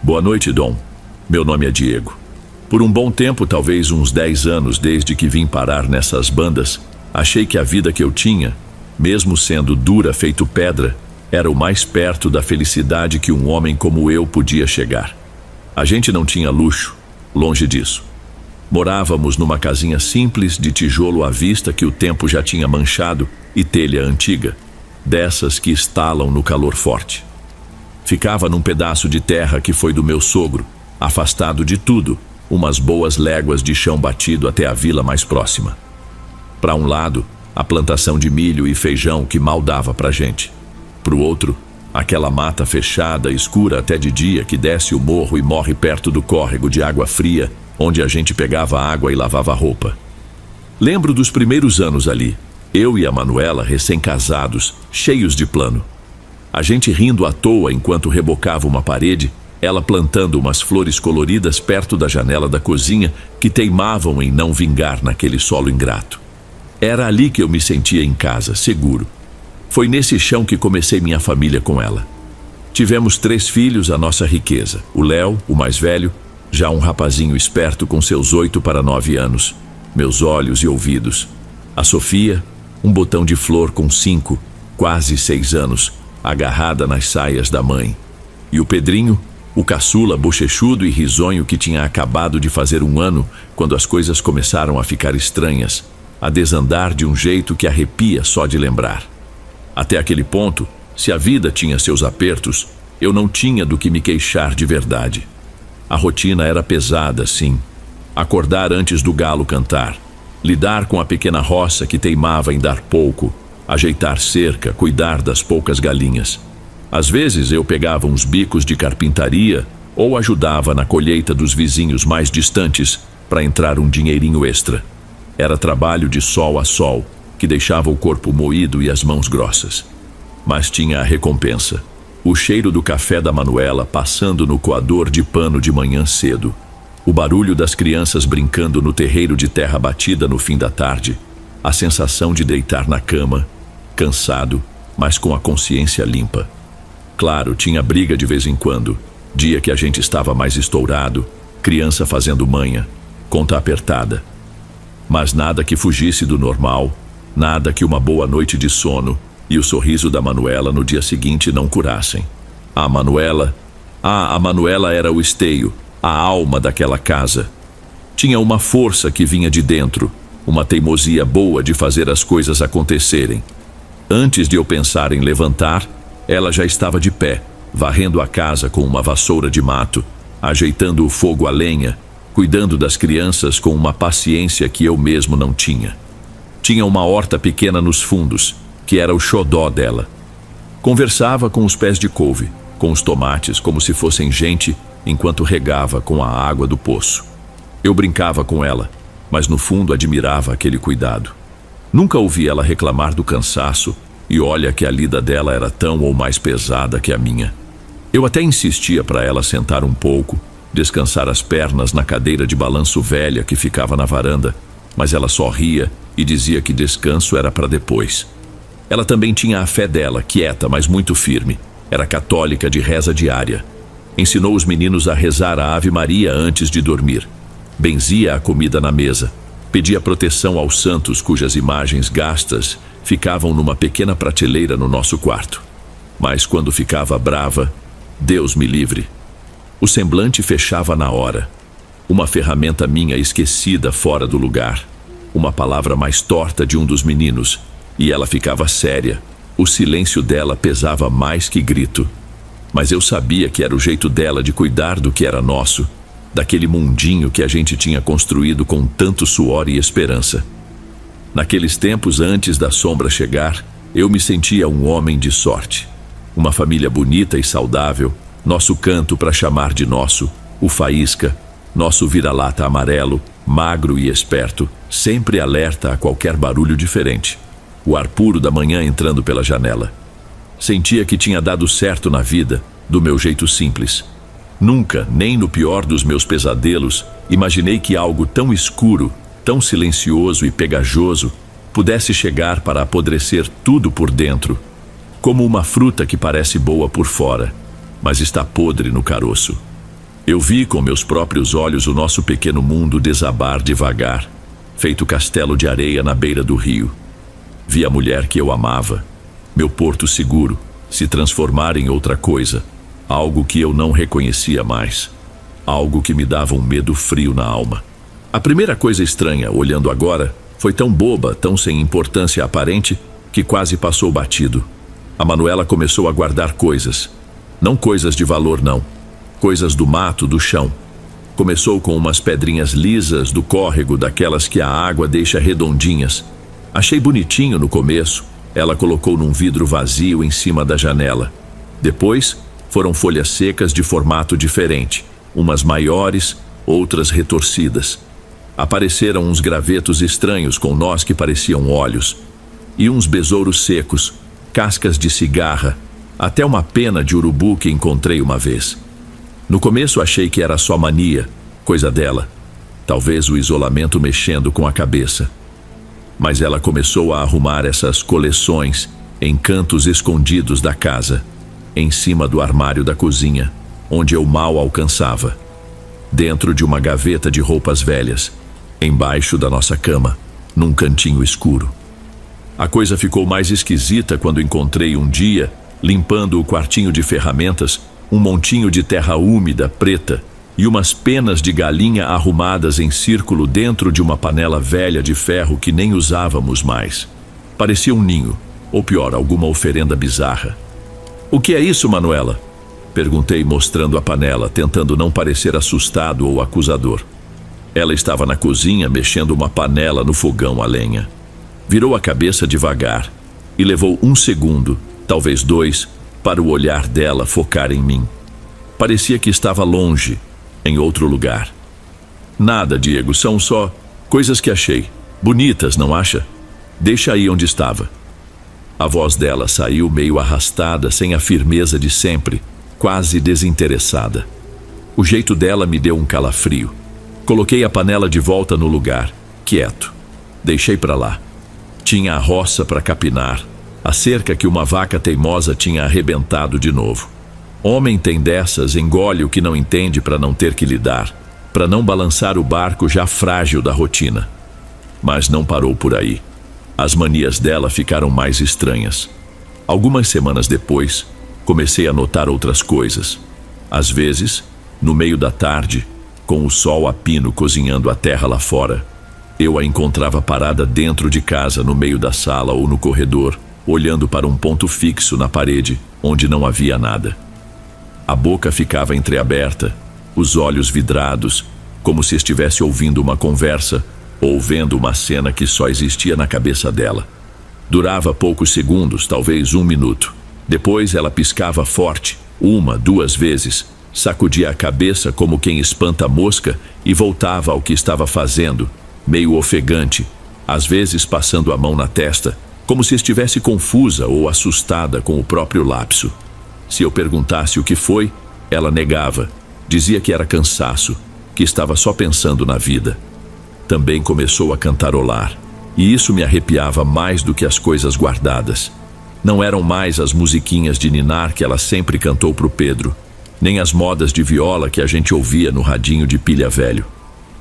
Boa noite, Dom. Meu nome é Diego. Por um bom tempo, talvez uns 10 anos desde que vim parar nessas bandas, achei que a vida que eu tinha, mesmo sendo dura feito pedra, era o mais perto da felicidade que um homem como eu podia chegar. A gente não tinha luxo, longe disso. Morávamos numa casinha simples de tijolo à vista que o tempo já tinha manchado e telha antiga, dessas que estalam no calor forte. Ficava num pedaço de terra que foi do meu sogro, afastado de tudo, umas boas léguas de chão batido até a vila mais próxima. Para um lado, a plantação de milho e feijão que mal dava pra gente. Pro outro, aquela mata fechada, escura até de dia, que desce o morro e morre perto do córrego de água fria, onde a gente pegava água e lavava roupa. Lembro dos primeiros anos ali, eu e a Manuela recém-casados, cheios de plano. A gente rindo à toa enquanto rebocava uma parede, ela plantando umas flores coloridas perto da janela da cozinha que teimavam em não vingar naquele solo ingrato. Era ali que eu me sentia em casa, seguro. Foi nesse chão que comecei minha família com ela. Tivemos 3 filhos, a nossa riqueza. O Léo, o mais velho, já um rapazinho esperto com seus 8 para 9 anos, meus olhos e ouvidos. A Sofia, um botão de flor com 5, quase 6 anos, agarrada nas saias da mãe. E o Pedrinho, o caçula bochechudo e risonho que tinha acabado de fazer 1 ano quando as coisas começaram a ficar estranhas, a desandar de um jeito que arrepia só de lembrar. Até aquele ponto, se a vida tinha seus apertos, eu não tinha do que me queixar de verdade. A rotina era pesada, sim. Acordar antes do galo cantar, lidar com a pequena roça que teimava em dar pouco, ajeitar cerca, cuidar das poucas galinhas. Às vezes eu pegava uns bicos de carpintaria ou ajudava na colheita dos vizinhos mais distantes para entrar um dinheirinho extra. Era trabalho de sol a sol, que deixava o corpo moído e as mãos grossas. Mas tinha a recompensa. O cheiro do café da Manuela passando no coador de pano de manhã cedo. O barulho das crianças brincando no terreiro de terra batida no fim da tarde. A sensação de deitar na cama, cansado, mas com a consciência limpa. Claro, tinha briga de vez em quando, dia que a gente estava mais estourado, criança fazendo manha, conta apertada. Mas nada que fugisse do normal, nada que uma boa noite de sono e o sorriso da Manuela no dia seguinte não curassem. A Manuela era o esteio, a alma daquela casa. Tinha uma força que vinha de dentro, uma teimosia boa de fazer as coisas acontecerem. Antes de eu pensar em levantar, ela já estava de pé, varrendo a casa com uma vassoura de mato, ajeitando o fogo a lenha, cuidando das crianças com uma paciência que eu mesmo não tinha. Tinha uma horta pequena nos fundos, que era o xodó dela. Conversava com os pés de couve, com os tomates como se fossem gente, enquanto regava com a água do poço. Eu brincava com ela, mas no fundo admirava aquele cuidado. Nunca ouvi ela reclamar do cansaço, e olha que a lida dela era tão ou mais pesada que a minha. Eu até insistia para ela sentar um pouco, descansar as pernas na cadeira de balanço velha que ficava na varanda, mas ela só ria e dizia que descanso era para depois. Ela também tinha a fé dela, quieta, mas muito firme. Era católica de reza diária. Ensinou os meninos a rezar a Ave Maria antes de dormir. Benzia a comida na mesa. Pedia proteção aos santos cujas imagens gastas ficavam numa pequena prateleira no nosso quarto. Mas quando ficava brava, Deus me livre. O semblante fechava na hora. Uma ferramenta minha esquecida fora do lugar. Uma palavra mais torta de um dos meninos, e ela ficava séria. O silêncio dela pesava mais que grito. Mas eu sabia que era o jeito dela de cuidar do que era nosso, daquele mundinho que a gente tinha construído com tanto suor e esperança. Naqueles tempos antes da sombra chegar, eu me sentia um homem de sorte. Uma família bonita e saudável, nosso canto para chamar de nosso, o Faísca, nosso vira-lata amarelo, magro e esperto, sempre alerta a qualquer barulho diferente. O ar puro da manhã entrando pela janela. Sentia que tinha dado certo na vida, do meu jeito simples. Nunca, nem no pior dos meus pesadelos, imaginei que algo tão escuro, tão silencioso e pegajoso, pudesse chegar para apodrecer tudo por dentro, como uma fruta que parece boa por fora, mas está podre no caroço. Eu vi com meus próprios olhos o nosso pequeno mundo desabar devagar, feito castelo de areia na beira do rio. Vi a mulher que eu amava, meu porto seguro, se transformar em outra coisa, algo que eu não reconhecia mais, algo que me dava um medo frio na alma. A primeira coisa estranha, olhando agora, foi tão boba, tão sem importância aparente, que quase passou batido. A Manuela começou a guardar coisas. Não coisas de valor, não. Coisas do mato, do chão. Começou com umas pedrinhas lisas do córrego, daquelas que a água deixa redondinhas. Achei bonitinho no começo. Ela colocou num vidro vazio em cima da janela. Depois, foram folhas secas de formato diferente. Umas maiores, outras retorcidas. Apareceram uns gravetos estranhos com nós que pareciam olhos. E uns besouros secos, cascas de cigarra, até uma pena de urubu que encontrei uma vez. No começo achei que era só mania, coisa dela. Talvez o isolamento mexendo com a cabeça. Mas ela começou a arrumar essas coleções em cantos escondidos da casa, em cima do armário da cozinha, onde eu mal alcançava. Dentro de uma gaveta de roupas velhas, embaixo da nossa cama, num cantinho escuro. A coisa ficou mais esquisita quando encontrei um dia, limpando o quartinho de ferramentas, um montinho de terra úmida, preta, e umas penas de galinha arrumadas em círculo dentro de uma panela velha de ferro que nem usávamos mais. Parecia um ninho, ou pior, alguma oferenda bizarra. "O que é isso, Manuela?" Perguntei, mostrando a panela, tentando não parecer assustado ou acusador. Ela estava na cozinha, mexendo uma panela no fogão a lenha. Virou a cabeça devagar e levou 1 segundo, talvez 2, para o olhar dela focar em mim. Parecia que estava longe, em outro lugar. "Nada, Diego, são só coisas que achei. Bonitas, não acha? Deixa aí onde estava." A voz dela saiu meio arrastada, sem a firmeza de sempre, quase desinteressada. O jeito dela me deu um calafrio. Coloquei a panela de volta no lugar, quieto. Deixei para lá. Tinha a roça para capinar, a cerca que uma vaca teimosa tinha arrebentado de novo. Homem tem dessas, engole o que não entende para não ter que lidar, para não balançar o barco já frágil da rotina. Mas não parou por aí. As manias dela ficaram mais estranhas. Algumas semanas depois, comecei a notar outras coisas. Às vezes, no meio da tarde, com o sol a pino cozinhando a terra lá fora, eu a encontrava parada dentro de casa, no meio da sala ou no corredor, olhando para um ponto fixo na parede, onde não havia nada. A boca ficava entreaberta, os olhos vidrados, como se estivesse ouvindo uma conversa ou vendo uma cena que só existia na cabeça dela. Durava poucos segundos, talvez 1 minuto. Depois ela piscava forte, 1, 2 vezes, sacudia a cabeça como quem espanta a mosca e voltava ao que estava fazendo, meio ofegante, às vezes passando a mão na testa, como se estivesse confusa ou assustada com o próprio lapso. Se eu perguntasse o que foi, ela negava, dizia que era cansaço, que estava só pensando na vida. Também começou a cantarolar, e isso me arrepiava mais do que as coisas guardadas. Não eram mais as musiquinhas de ninar que ela sempre cantou pro Pedro, nem as modas de viola que a gente ouvia no radinho de pilha velho.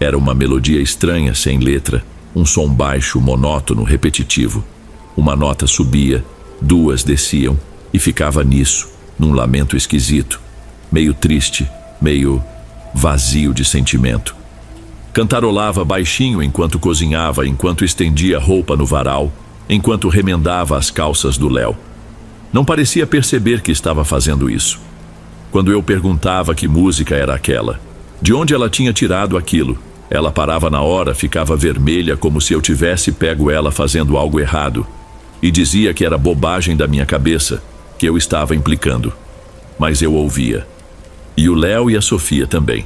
Era uma melodia estranha, sem letra, um som baixo, monótono, repetitivo. Uma nota subia, 2 desciam, e ficava nisso, num lamento esquisito, meio triste, meio vazio de sentimento. Cantarolava baixinho enquanto cozinhava, enquanto estendia roupa no varal, enquanto remendava as calças do Léo. Não parecia perceber que estava fazendo isso. Quando eu perguntava que música era aquela, de onde ela tinha tirado aquilo, ela parava na hora, ficava vermelha como se eu tivesse pego ela fazendo algo errado, e dizia que era bobagem da minha cabeça, que eu estava implicando. Mas eu ouvia. E o Léo e a Sofia também.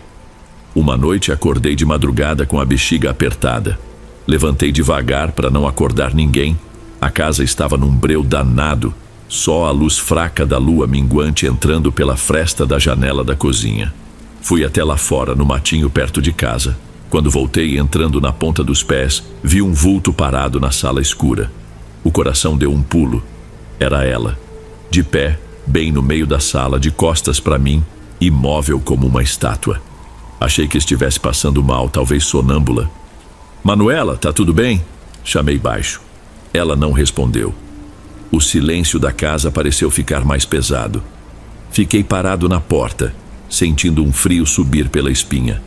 Uma noite acordei de madrugada com a bexiga apertada. Levantei devagar para não acordar ninguém. A casa estava num breu danado, só a luz fraca da lua minguante entrando pela fresta da janela da cozinha. Fui até lá fora, no matinho perto de casa. Quando voltei, entrando na ponta dos pés, vi um vulto parado na sala escura. O coração deu um pulo. Era ela, de pé, bem no meio da sala, de costas para mim, imóvel como uma estátua. Achei que estivesse passando mal, talvez sonâmbula. Manuela, tá tudo bem? Chamei baixo. Ela não respondeu. O silêncio da casa pareceu ficar mais pesado. Fiquei parado na porta, sentindo um frio subir pela espinha.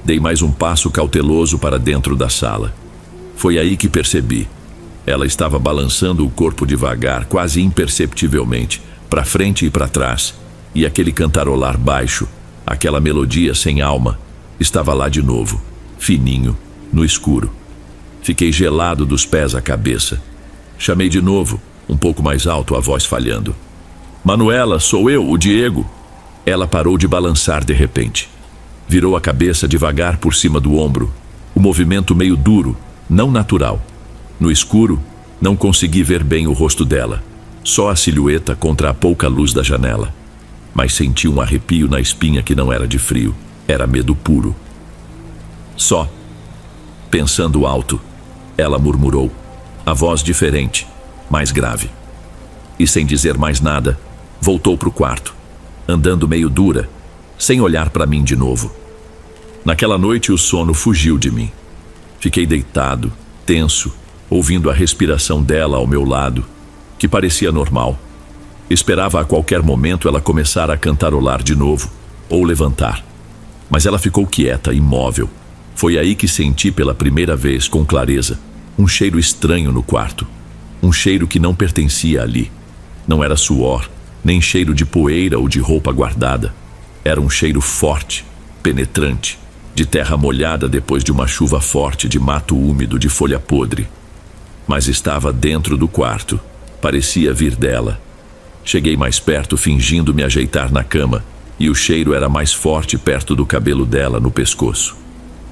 Dei mais um passo cauteloso para dentro da sala. Foi aí que percebi. Ela estava balançando o corpo devagar, quase imperceptivelmente, para frente e para trás, e aquele cantarolar baixo, aquela melodia sem alma, estava lá de novo, fininho, no escuro. Fiquei gelado dos pés à cabeça. Chamei de novo, um pouco mais alto, a voz falhando. Manuela, sou eu, o Diego. Ela parou de balançar de repente. Virou a cabeça devagar por cima do ombro, o movimento meio duro, não natural. No escuro, não consegui ver bem o rosto dela, só a silhueta contra a pouca luz da janela. Mas senti um arrepio na espinha que não era de frio, era medo puro. Só, pensando alto, ela murmurou, a voz diferente, mais grave. E sem dizer mais nada, voltou para o quarto, andando meio dura, sem olhar para mim de novo. Naquela noite o sono fugiu de mim. Fiquei deitado, tenso, ouvindo a respiração dela ao meu lado, que parecia normal. Esperava a qualquer momento ela começar a cantarolar de novo, ou levantar. Mas ela ficou quieta, imóvel. Foi aí que senti pela primeira vez, com clareza, um cheiro estranho no quarto. Um cheiro que não pertencia ali. Não era suor, nem cheiro de poeira ou de roupa guardada. Era um cheiro forte, penetrante, de terra molhada depois de uma chuva forte, de mato úmido, de folha podre. Mas estava dentro do quarto. Parecia vir dela. Cheguei mais perto, fingindo me ajeitar na cama, e o cheiro era mais forte perto do cabelo dela, no pescoço.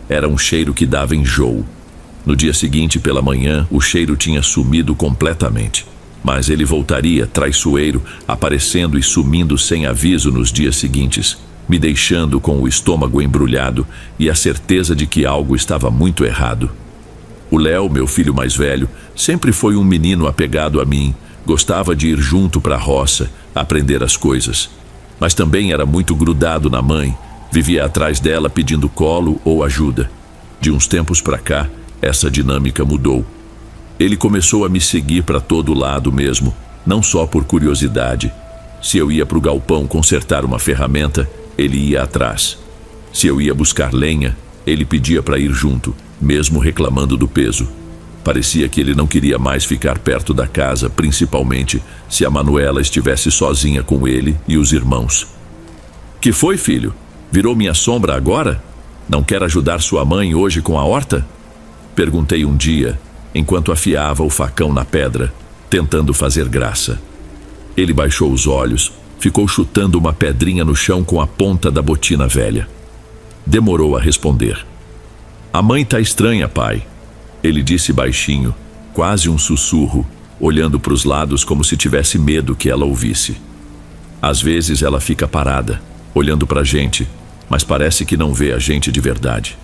Era um cheiro que dava enjoo. No dia seguinte, pela manhã, o cheiro tinha sumido completamente. Mas ele voltaria, traiçoeiro, aparecendo e sumindo sem aviso nos dias seguintes, me deixando com o estômago embrulhado e a certeza de que algo estava muito errado. O Léo, meu filho mais velho, sempre foi um menino apegado a mim, gostava de ir junto para a roça, aprender as coisas. Mas também era muito grudado na mãe, vivia atrás dela pedindo colo ou ajuda. De uns tempos para cá, essa dinâmica mudou. Ele começou a me seguir para todo lado mesmo, não só por curiosidade. Se eu ia para o galpão consertar uma ferramenta, ele ia atrás. Se eu ia buscar lenha, ele pedia para ir junto, mesmo reclamando do peso. Parecia que ele não queria mais ficar perto da casa, principalmente se a Manuela estivesse sozinha com ele e os irmãos. Que foi, filho? Virou minha sombra agora? Não quer ajudar sua mãe hoje com a horta? Perguntei um dia, enquanto afiava o facão na pedra, tentando fazer graça. Ele baixou os olhos, ficou chutando uma pedrinha no chão com a ponta da botina velha. Demorou a responder. A mãe tá estranha, pai. Ele disse baixinho, quase um sussurro, olhando para os lados como se tivesse medo que ela ouvisse. Às vezes ela fica parada, olhando para a gente, mas parece que não vê a gente de verdade.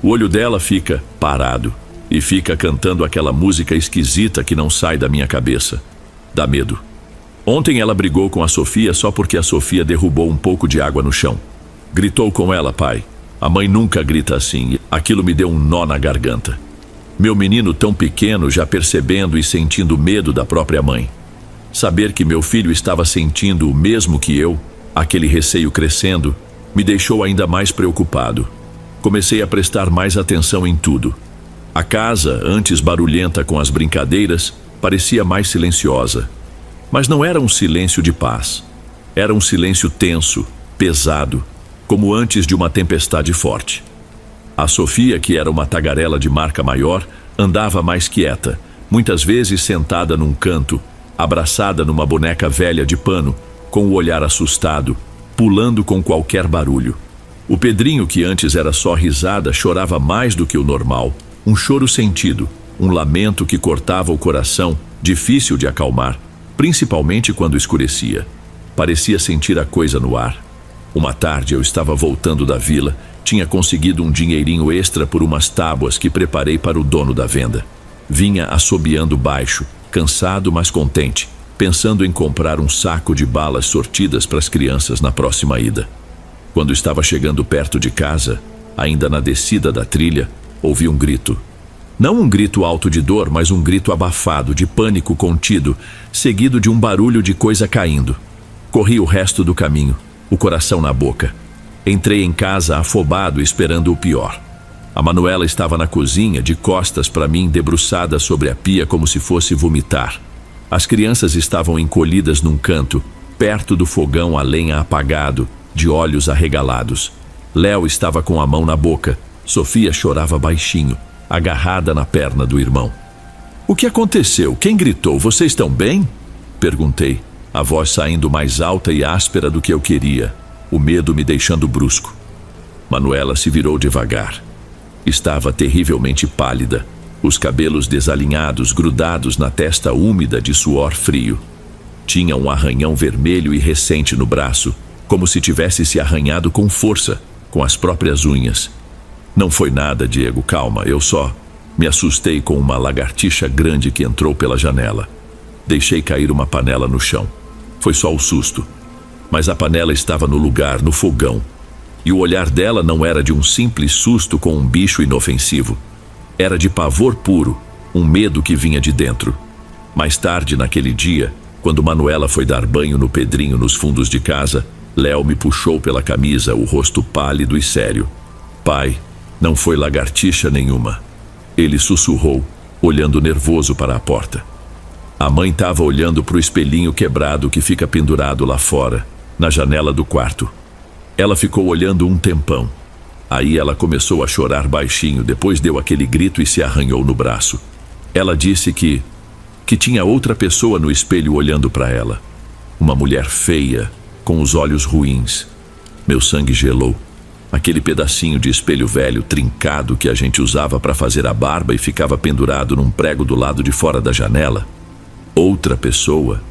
O olho dela fica parado e fica cantando aquela música esquisita que não sai da minha cabeça. Dá medo. Ontem ela brigou com a Sofia só porque a Sofia derrubou um pouco de água no chão. Gritou com ela, pai. A mãe nunca grita assim. Aquilo me deu um nó na garganta. Meu menino tão pequeno já percebendo e sentindo medo da própria mãe. Saber que meu filho estava sentindo o mesmo que eu, aquele receio crescendo, me deixou ainda mais preocupado. Comecei a prestar mais atenção em tudo. A casa, antes barulhenta com as brincadeiras, parecia mais silenciosa. Mas não era um silêncio de paz. Era um silêncio tenso, pesado, como antes de uma tempestade forte. A Sofia, que era uma tagarela de marca maior, andava mais quieta, muitas vezes sentada num canto, abraçada numa boneca velha de pano, com o olhar assustado, pulando com qualquer barulho. O Pedrinho, que antes era só risada, chorava mais do que o normal, um choro sentido, um lamento que cortava o coração, difícil de acalmar, principalmente quando escurecia. Parecia sentir a coisa no ar. Uma tarde eu estava voltando da vila, tinha conseguido um dinheirinho extra por umas tábuas que preparei para o dono da venda. Vinha assobiando baixo, cansado mas contente, pensando em comprar um saco de balas sortidas para as crianças na próxima ida. Quando estava chegando perto de casa, Ainda na descida da trilha, ouvi um grito. Não um grito alto de dor, mas um grito abafado, de pânico contido, seguido de um barulho de coisa caindo. Corri o resto do caminho, o coração na boca. Entrei em casa afobado, esperando o pior. A Manuela estava na cozinha, de costas para mim, debruçada sobre a pia como se fosse vomitar. As crianças estavam encolhidas num canto, perto do fogão a lenha apagado, de olhos arregalados. Léo estava com a mão na boca. Sofia chorava baixinho, agarrada na perna do irmão. "O que aconteceu? Quem gritou? Vocês estão bem?" Perguntei, a voz saindo mais alta e áspera do que eu queria, o medo me deixando brusco. Manuela se virou devagar. Estava terrivelmente pálida, os cabelos desalinhados, grudados na testa úmida de suor frio. Tinha um arranhão vermelho e recente no braço, como se tivesse se arranhado com força, com as próprias unhas. "Não foi nada, Diego, calma, eu só me assustei com uma lagartixa grande que entrou pela janela. Deixei cair uma panela no chão. Foi só o susto. Mas a panela estava no lugar, no fogão. E o olhar dela não era de um simples susto com um bicho inofensivo. Era de pavor puro, um medo que vinha de dentro. Mais tarde, naquele dia, quando Manuela foi dar banho no Pedrinho nos fundos de casa, Léo me puxou pela camisa, o rosto pálido e sério. "Pai, não foi lagartixa nenhuma." Ele sussurrou, olhando nervoso para a porta. A mãe estava olhando para o espelhinho quebrado que fica pendurado lá fora, na janela do quarto. Ela ficou olhando um tempão. Aí ela começou a chorar baixinho, depois deu aquele grito e se arranhou no braço. Ela disse que tinha outra pessoa no espelho olhando para ela. Uma mulher feia, com os olhos ruins. Meu sangue gelou. Aquele pedacinho de espelho velho, trincado, que a gente usava para fazer a barba e ficava pendurado num prego do lado de fora da janela. Outra pessoa.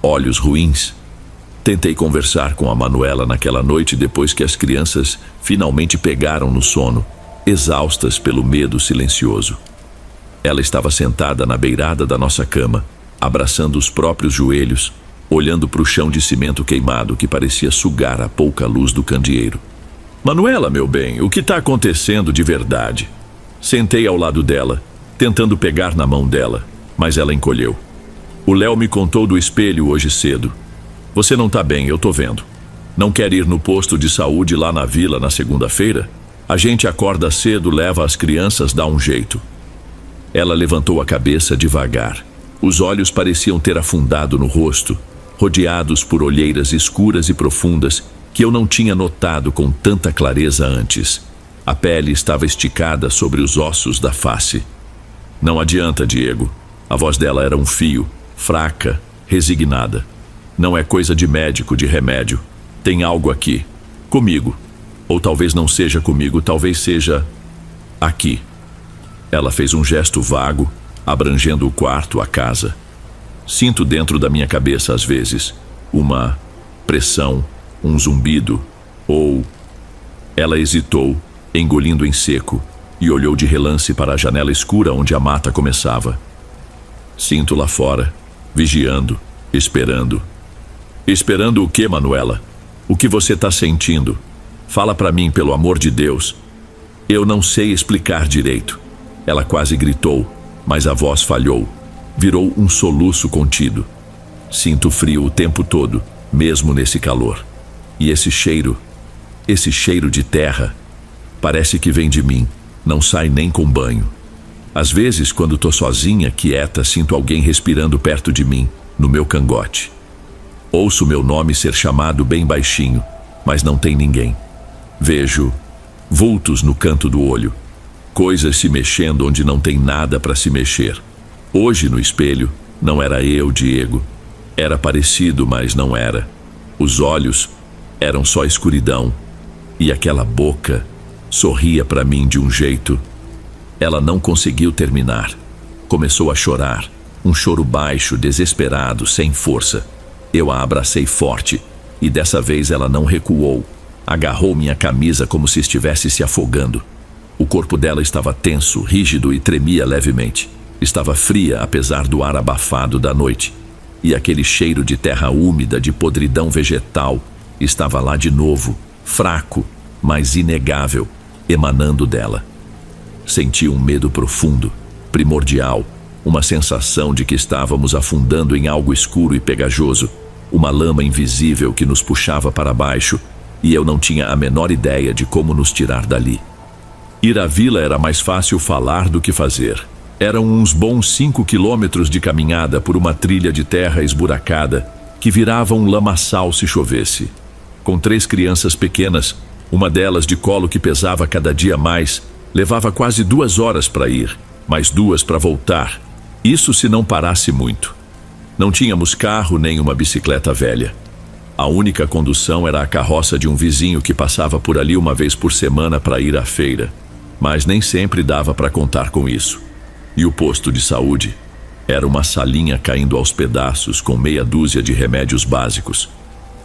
Olhos ruins. Tentei conversar com a Manuela naquela noite depois que as crianças finalmente pegaram no sono, exaustas pelo medo silencioso. Ela estava sentada na beirada da nossa cama, abraçando os próprios joelhos, olhando para o chão de cimento queimado que parecia sugar a pouca luz do candeeiro. "Manuela, meu bem, o que está acontecendo de verdade?" Sentei ao lado dela, tentando pegar na mão dela, mas ela encolheu. "O Léo me contou do espelho hoje cedo. Você não está bem, eu tô vendo. Não quer ir no posto de saúde lá na vila na segunda-feira? A gente acorda cedo, leva as crianças, dá um jeito." Ela levantou a cabeça devagar. Os olhos pareciam ter afundado no rosto, rodeados por olheiras escuras e profundas que eu não tinha notado com tanta clareza antes. A pele estava esticada sobre os ossos da face. "Não adianta, Diego." A voz dela era um fio, fraca, resignada. "Não é coisa de médico, de remédio. Tem algo aqui. Comigo. Ou talvez não seja comigo, talvez seja aqui." Ela fez um gesto vago, abrangendo o quarto, a casa. Sinto dentro da minha cabeça, às vezes, uma pressão, um zumbido, ou... Ela hesitou, engolindo em seco, e olhou de relance para a janela escura onde a mata começava. Sinto lá fora, vigiando, esperando. "Esperando o quê, Manuela? O que você está sentindo? Fala para mim, pelo amor de Deus." "Eu não sei explicar direito." Ela quase gritou, mas a voz falhou. Virou um soluço contido. "Sinto frio o tempo todo, mesmo nesse calor. E esse cheiro de terra, parece que vem de mim, não sai nem com banho. Às vezes, quando tô sozinha, quieta, sinto alguém respirando perto de mim, no meu cangote. Ouço meu nome ser chamado bem baixinho, mas não tem ninguém. Vejo vultos no canto do olho, coisas se mexendo onde não tem nada para se mexer. Hoje, no espelho, não era eu, Diego. Era parecido, mas não era. Os olhos eram só escuridão, e aquela boca sorria para mim de um jeito. Ela não conseguiu terminar. Começou a chorar, um choro baixo, desesperado, sem força. Eu a abracei forte, e dessa vez ela não recuou. Agarrou minha camisa como se estivesse se afogando. O corpo dela estava tenso, rígido e tremia levemente. Estava fria, apesar do ar abafado da noite. E aquele cheiro de terra úmida, de podridão vegetal, estava lá de novo, fraco, mas inegável. emanando dela. Senti um medo profundo, primordial, uma sensação de que estávamos afundando em algo escuro e pegajoso, uma lama invisível que nos puxava para baixo, e eu não tinha a menor ideia de como nos tirar dali. Ir à vila era mais fácil falar do que fazer. Eram uns bons 5 quilômetros de caminhada por uma trilha de terra esburacada, que virava um lamaçal se chovesse. Com 3 crianças pequenas, uma delas de colo que pesava cada dia mais, levava quase 2 horas para ir, mais 2 para voltar. Isso se não parasse muito. Não tínhamos carro nem uma bicicleta velha. A única condução era a carroça de um vizinho que passava por ali uma vez por semana para ir à feira. Mas nem sempre dava para contar com isso. E o posto de saúde era uma salinha caindo aos pedaços com meia dúzia de remédios básicos.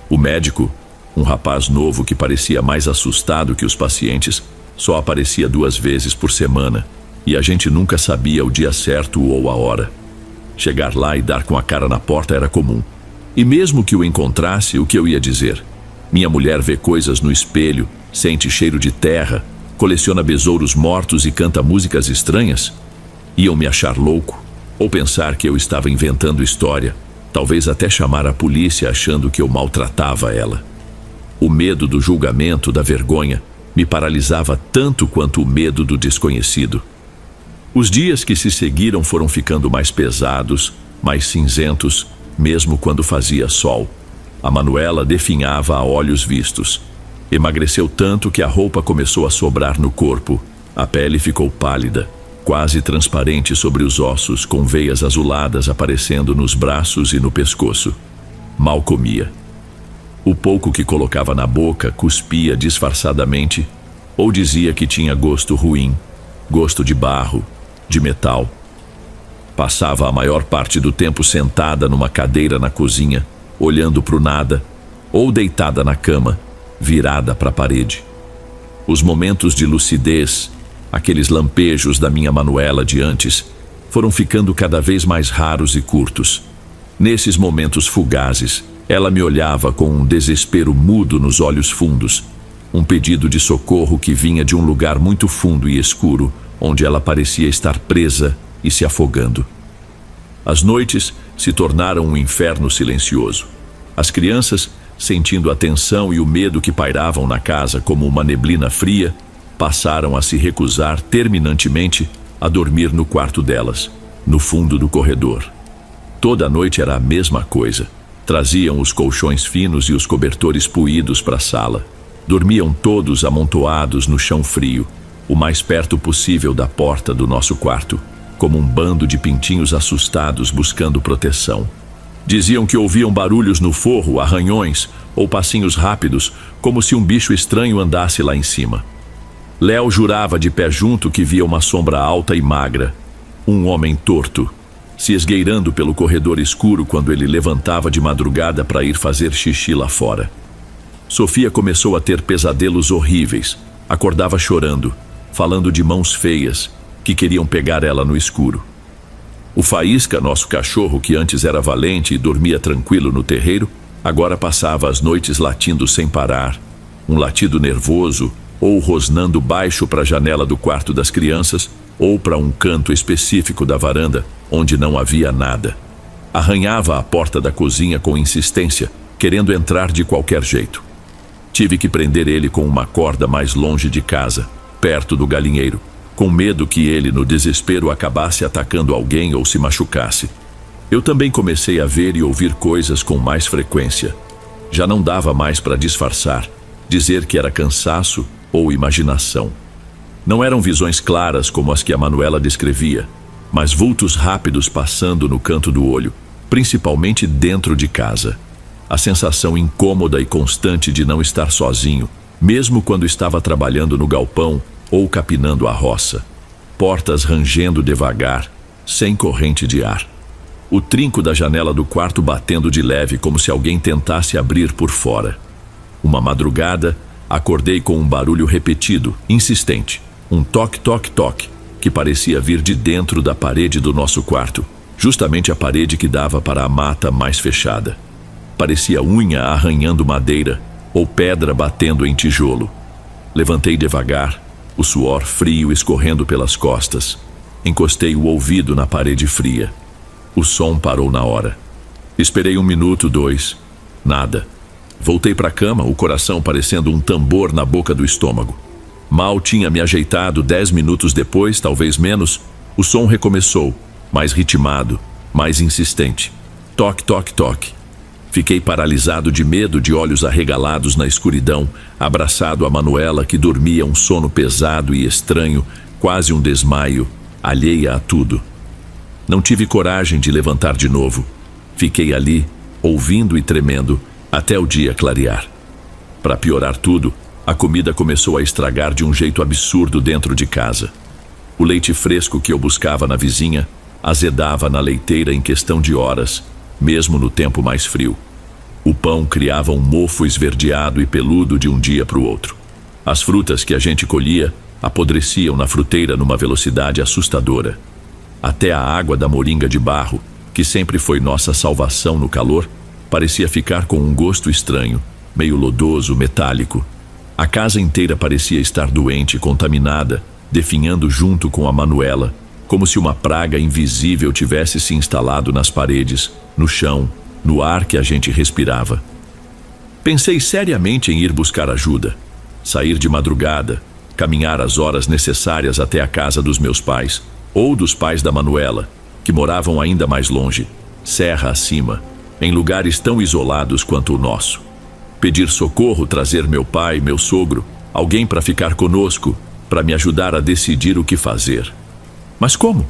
O médico, um rapaz novo que parecia mais assustado que os pacientes, só aparecia 2 vezes por semana, e a gente nunca sabia o dia certo ou a hora. Chegar lá e dar com a cara na porta era comum. E mesmo que o encontrasse, o que eu ia dizer? Minha mulher vê coisas no espelho, sente cheiro de terra, coleciona besouros mortos e canta músicas estranhas? Iam me achar louco? Ou pensar que eu estava inventando história? Talvez até chamar a polícia achando que eu maltratava ela. O medo do julgamento, da vergonha, me paralisava tanto quanto o medo do desconhecido. Os dias que se seguiram foram ficando mais pesados, mais cinzentos, mesmo quando fazia sol. A Manuela definhava a olhos vistos. Emagreceu tanto que a roupa começou a sobrar no corpo. A pele ficou pálida, quase transparente sobre os ossos, com veias azuladas aparecendo nos braços e no pescoço. Mal comia. O pouco que colocava na boca cuspia disfarçadamente ou dizia que tinha gosto ruim, gosto de barro, de metal. Passava a maior parte do tempo sentada numa cadeira na cozinha, olhando para o nada, ou deitada na cama, virada para a parede. Os momentos de lucidez, aqueles lampejos da minha Manuela de antes, foram ficando cada vez mais raros e curtos. Nesses momentos fugazes, ela me olhava com um desespero mudo nos olhos fundos, um pedido de socorro que vinha de um lugar muito fundo e escuro, onde ela parecia estar presa e se afogando. As noites se tornaram um inferno silencioso. As crianças, sentindo a tensão e o medo que pairavam na casa como uma neblina fria, passaram a se recusar terminantemente a dormir no quarto delas, no fundo do corredor. Toda noite era a mesma coisa. Traziam os colchões finos e os cobertores puídos para a sala. Dormiam todos amontoados no chão frio, o mais perto possível da porta do nosso quarto, como um bando de pintinhos assustados buscando proteção. Diziam que ouviam barulhos no forro, arranhões ou passinhos rápidos, como se um bicho estranho andasse lá em cima. Léo jurava de pé junto que via uma sombra alta e magra, um homem torto, se esgueirando pelo corredor escuro quando ele levantava de madrugada para ir fazer xixi lá fora. Sofia começou a ter pesadelos horríveis, acordava chorando, falando de mãos feias, que queriam pegar ela no escuro. O Faísca, nosso cachorro que antes era valente e dormia tranquilo no terreiro, agora passava as noites latindo sem parar, um latido nervoso, ou rosnando baixo para a janela do quarto das crianças, ou para um canto específico da varanda, onde não havia nada. Arranhava a porta da cozinha com insistência, querendo entrar de qualquer jeito. Tive que prender ele com uma corda mais longe de casa, perto do galinheiro, com medo que ele, no desespero, acabasse atacando alguém ou se machucasse. Eu também comecei a ver e ouvir coisas com mais frequência. Já não dava mais para disfarçar, dizer que era cansaço ou imaginação. Não eram visões claras como as que a Manuela descrevia, mas vultos rápidos passando no canto do olho, principalmente dentro de casa. A sensação incômoda e constante de não estar sozinho, mesmo quando estava trabalhando no galpão ou capinando a roça. Portas rangendo devagar, sem corrente de ar. O trinco da janela do quarto batendo de leve como se alguém tentasse abrir por fora. Uma madrugada, acordei com um barulho repetido, insistente. Um toque-toque-toque, que parecia vir de dentro da parede do nosso quarto, justamente a parede que dava para a mata mais fechada. Parecia unha arranhando madeira ou pedra batendo em tijolo. Levantei devagar, o suor frio escorrendo pelas costas. Encostei o ouvido na parede fria. O som parou na hora. Esperei 1 minuto, 2. Nada. Voltei para a cama, o coração parecendo um tambor na boca do estômago. Mal tinha me ajeitado, 10 minutos depois, talvez menos, o som recomeçou, mais ritmado, mais insistente. Toque, toque, toque. Fiquei paralisado de medo, de olhos arregalados na escuridão, abraçado a Manuela, que dormia um sono pesado e estranho, quase um desmaio, alheia a tudo. Não tive coragem de levantar de novo. Fiquei ali, ouvindo e tremendo, até o dia clarear. Para piorar tudo, a comida começou a estragar de um jeito absurdo dentro de casa. O leite fresco que eu buscava na vizinha azedava na leiteira em questão de horas, mesmo no tempo mais frio. O pão criava um mofo esverdeado e peludo de um dia para o outro. As frutas que a gente colhia apodreciam na fruteira numa velocidade assustadora. Até a água da moringa de barro, que sempre foi nossa salvação no calor, parecia ficar com um gosto estranho, meio lodoso, metálico. A casa inteira parecia estar doente, contaminada, definhando junto com a Manuela, como se uma praga invisível tivesse se instalado nas paredes, no chão, no ar que a gente respirava. Pensei seriamente em ir buscar ajuda, sair de madrugada, caminhar as horas necessárias até a casa dos meus pais, ou dos pais da Manuela, que moravam ainda mais longe, serra acima, em lugares tão isolados quanto o nosso. Pedir socorro, trazer meu pai, meu sogro, alguém para ficar conosco, para me ajudar a decidir o que fazer. Mas como?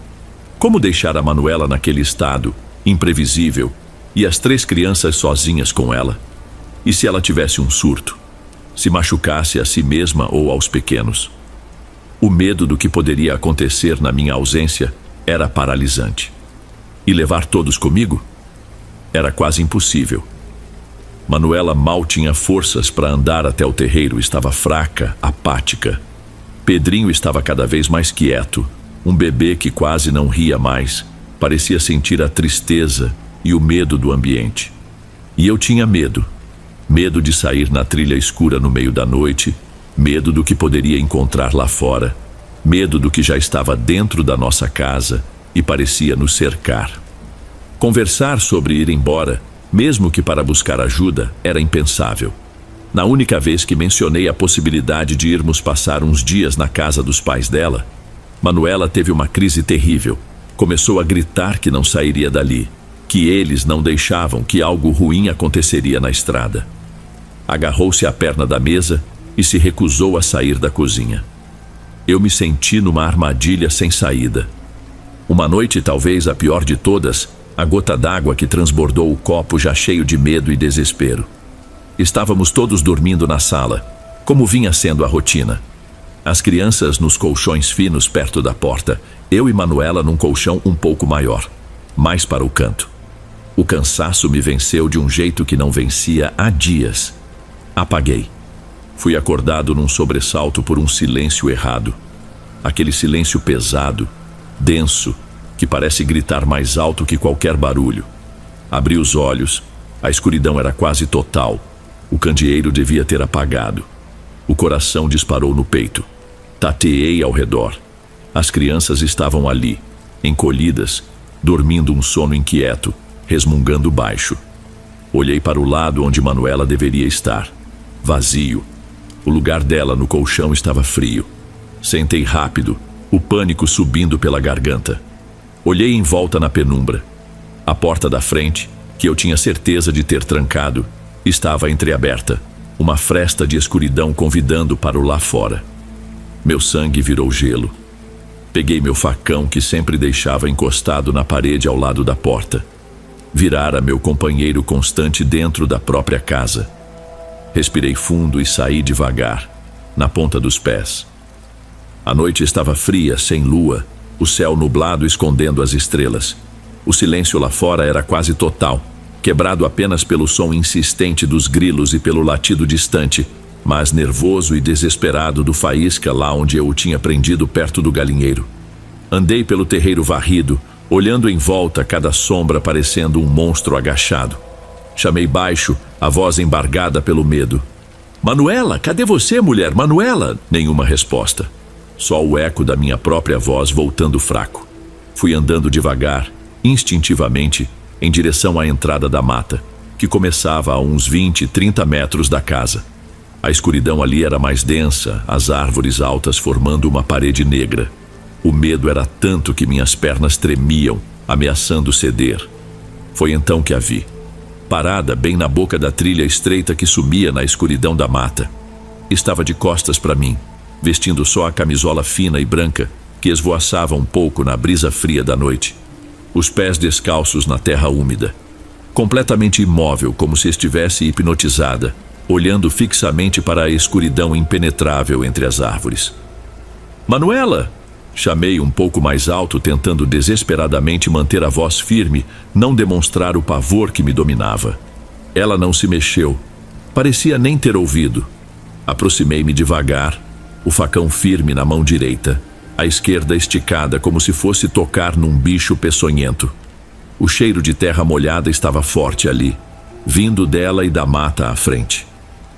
Como deixar a Manuela naquele estado, imprevisível, e as 3 crianças sozinhas com ela? E se ela tivesse um surto? Se machucasse a si mesma ou aos pequenos? O medo do que poderia acontecer na minha ausência era paralisante. E levar todos comigo? Era quase impossível. Manuela mal tinha forças para andar até o terreiro, estava fraca, apática. Pedrinho estava cada vez mais quieto, um bebê que quase não ria mais, parecia sentir a tristeza e o medo do ambiente. E eu tinha medo. Medo de sair na trilha escura no meio da noite, medo do que poderia encontrar lá fora, medo do que já estava dentro da nossa casa e parecia nos cercar. Conversar sobre ir embora, mesmo que para buscar ajuda, era impensável. Na única vez que mencionei a possibilidade de irmos passar uns dias na casa dos pais dela, Manuela teve uma crise terrível. Começou a gritar que não sairia dali, que eles não deixavam, que algo ruim aconteceria na estrada. Agarrou-se à perna da mesa e se recusou a sair da cozinha. Eu me senti numa armadilha sem saída. Uma noite, talvez a pior de todas, a gota d'água que transbordou o copo já cheio de medo e desespero. Estávamos todos dormindo na sala, como vinha sendo a rotina. As crianças nos colchões finos perto da porta, eu e Manuela num colchão um pouco maior, mais para o canto. O cansaço me venceu de um jeito que não vencia há dias. Apaguei. Fui acordado num sobressalto por um silêncio errado. Aquele silêncio pesado, denso, que parece gritar mais alto que qualquer barulho. Abri os olhos. A escuridão era quase total. O candeeiro devia ter apagado. O coração disparou no peito. Tateei ao redor. As crianças estavam ali, encolhidas, dormindo um sono inquieto, resmungando baixo. Olhei para o lado onde Manuela deveria estar. Vazio. O lugar dela no colchão estava frio. Sentei rápido, o pânico subindo pela garganta. Olhei em volta na penumbra. A porta da frente, que eu tinha certeza de ter trancado, estava entreaberta, uma fresta de escuridão convidando para o lá fora. Meu sangue virou gelo. Peguei meu facão que sempre deixava encostado na parede ao lado da porta. Virara meu companheiro constante dentro da própria casa. Respirei fundo e saí devagar, na ponta dos pés. A noite estava fria, sem lua, o céu nublado escondendo as estrelas. O silêncio lá fora era quase total, quebrado apenas pelo som insistente dos grilos e pelo latido distante, mas nervoso e desesperado do faísca lá onde eu o tinha prendido perto do galinheiro. Andei pelo terreiro varrido, olhando em volta, cada sombra parecendo um monstro agachado. Chamei baixo, a voz embargada pelo medo. "Manuela, cadê você, mulher? Manuela!" Nenhuma resposta. só o eco da minha própria voz voltando fraco. Fui andando devagar, instintivamente, em direção à entrada da mata, que começava a uns 20, 30 metros da casa. A escuridão ali era mais densa, as árvores altas formando uma parede negra. O medo era tanto que minhas pernas tremiam, ameaçando ceder. Foi então que a vi, parada bem na boca da trilha estreita que sumia na escuridão da mata. Estava de costas para mim, vestindo só a camisola fina e branca que esvoaçava um pouco na brisa fria da noite. Os pés descalços na terra úmida. Completamente imóvel, como se estivesse hipnotizada, olhando fixamente para a escuridão impenetrável entre as árvores. "Manuela!" Chamei um pouco mais alto, tentando desesperadamente manter a voz firme, não demonstrar o pavor que me dominava. Ela não se mexeu. Parecia nem ter ouvido. Aproximei-me devagar, o facão firme na mão direita, a esquerda esticada como se fosse tocar num bicho peçonhento. O cheiro de terra molhada estava forte ali, vindo dela e da mata à frente.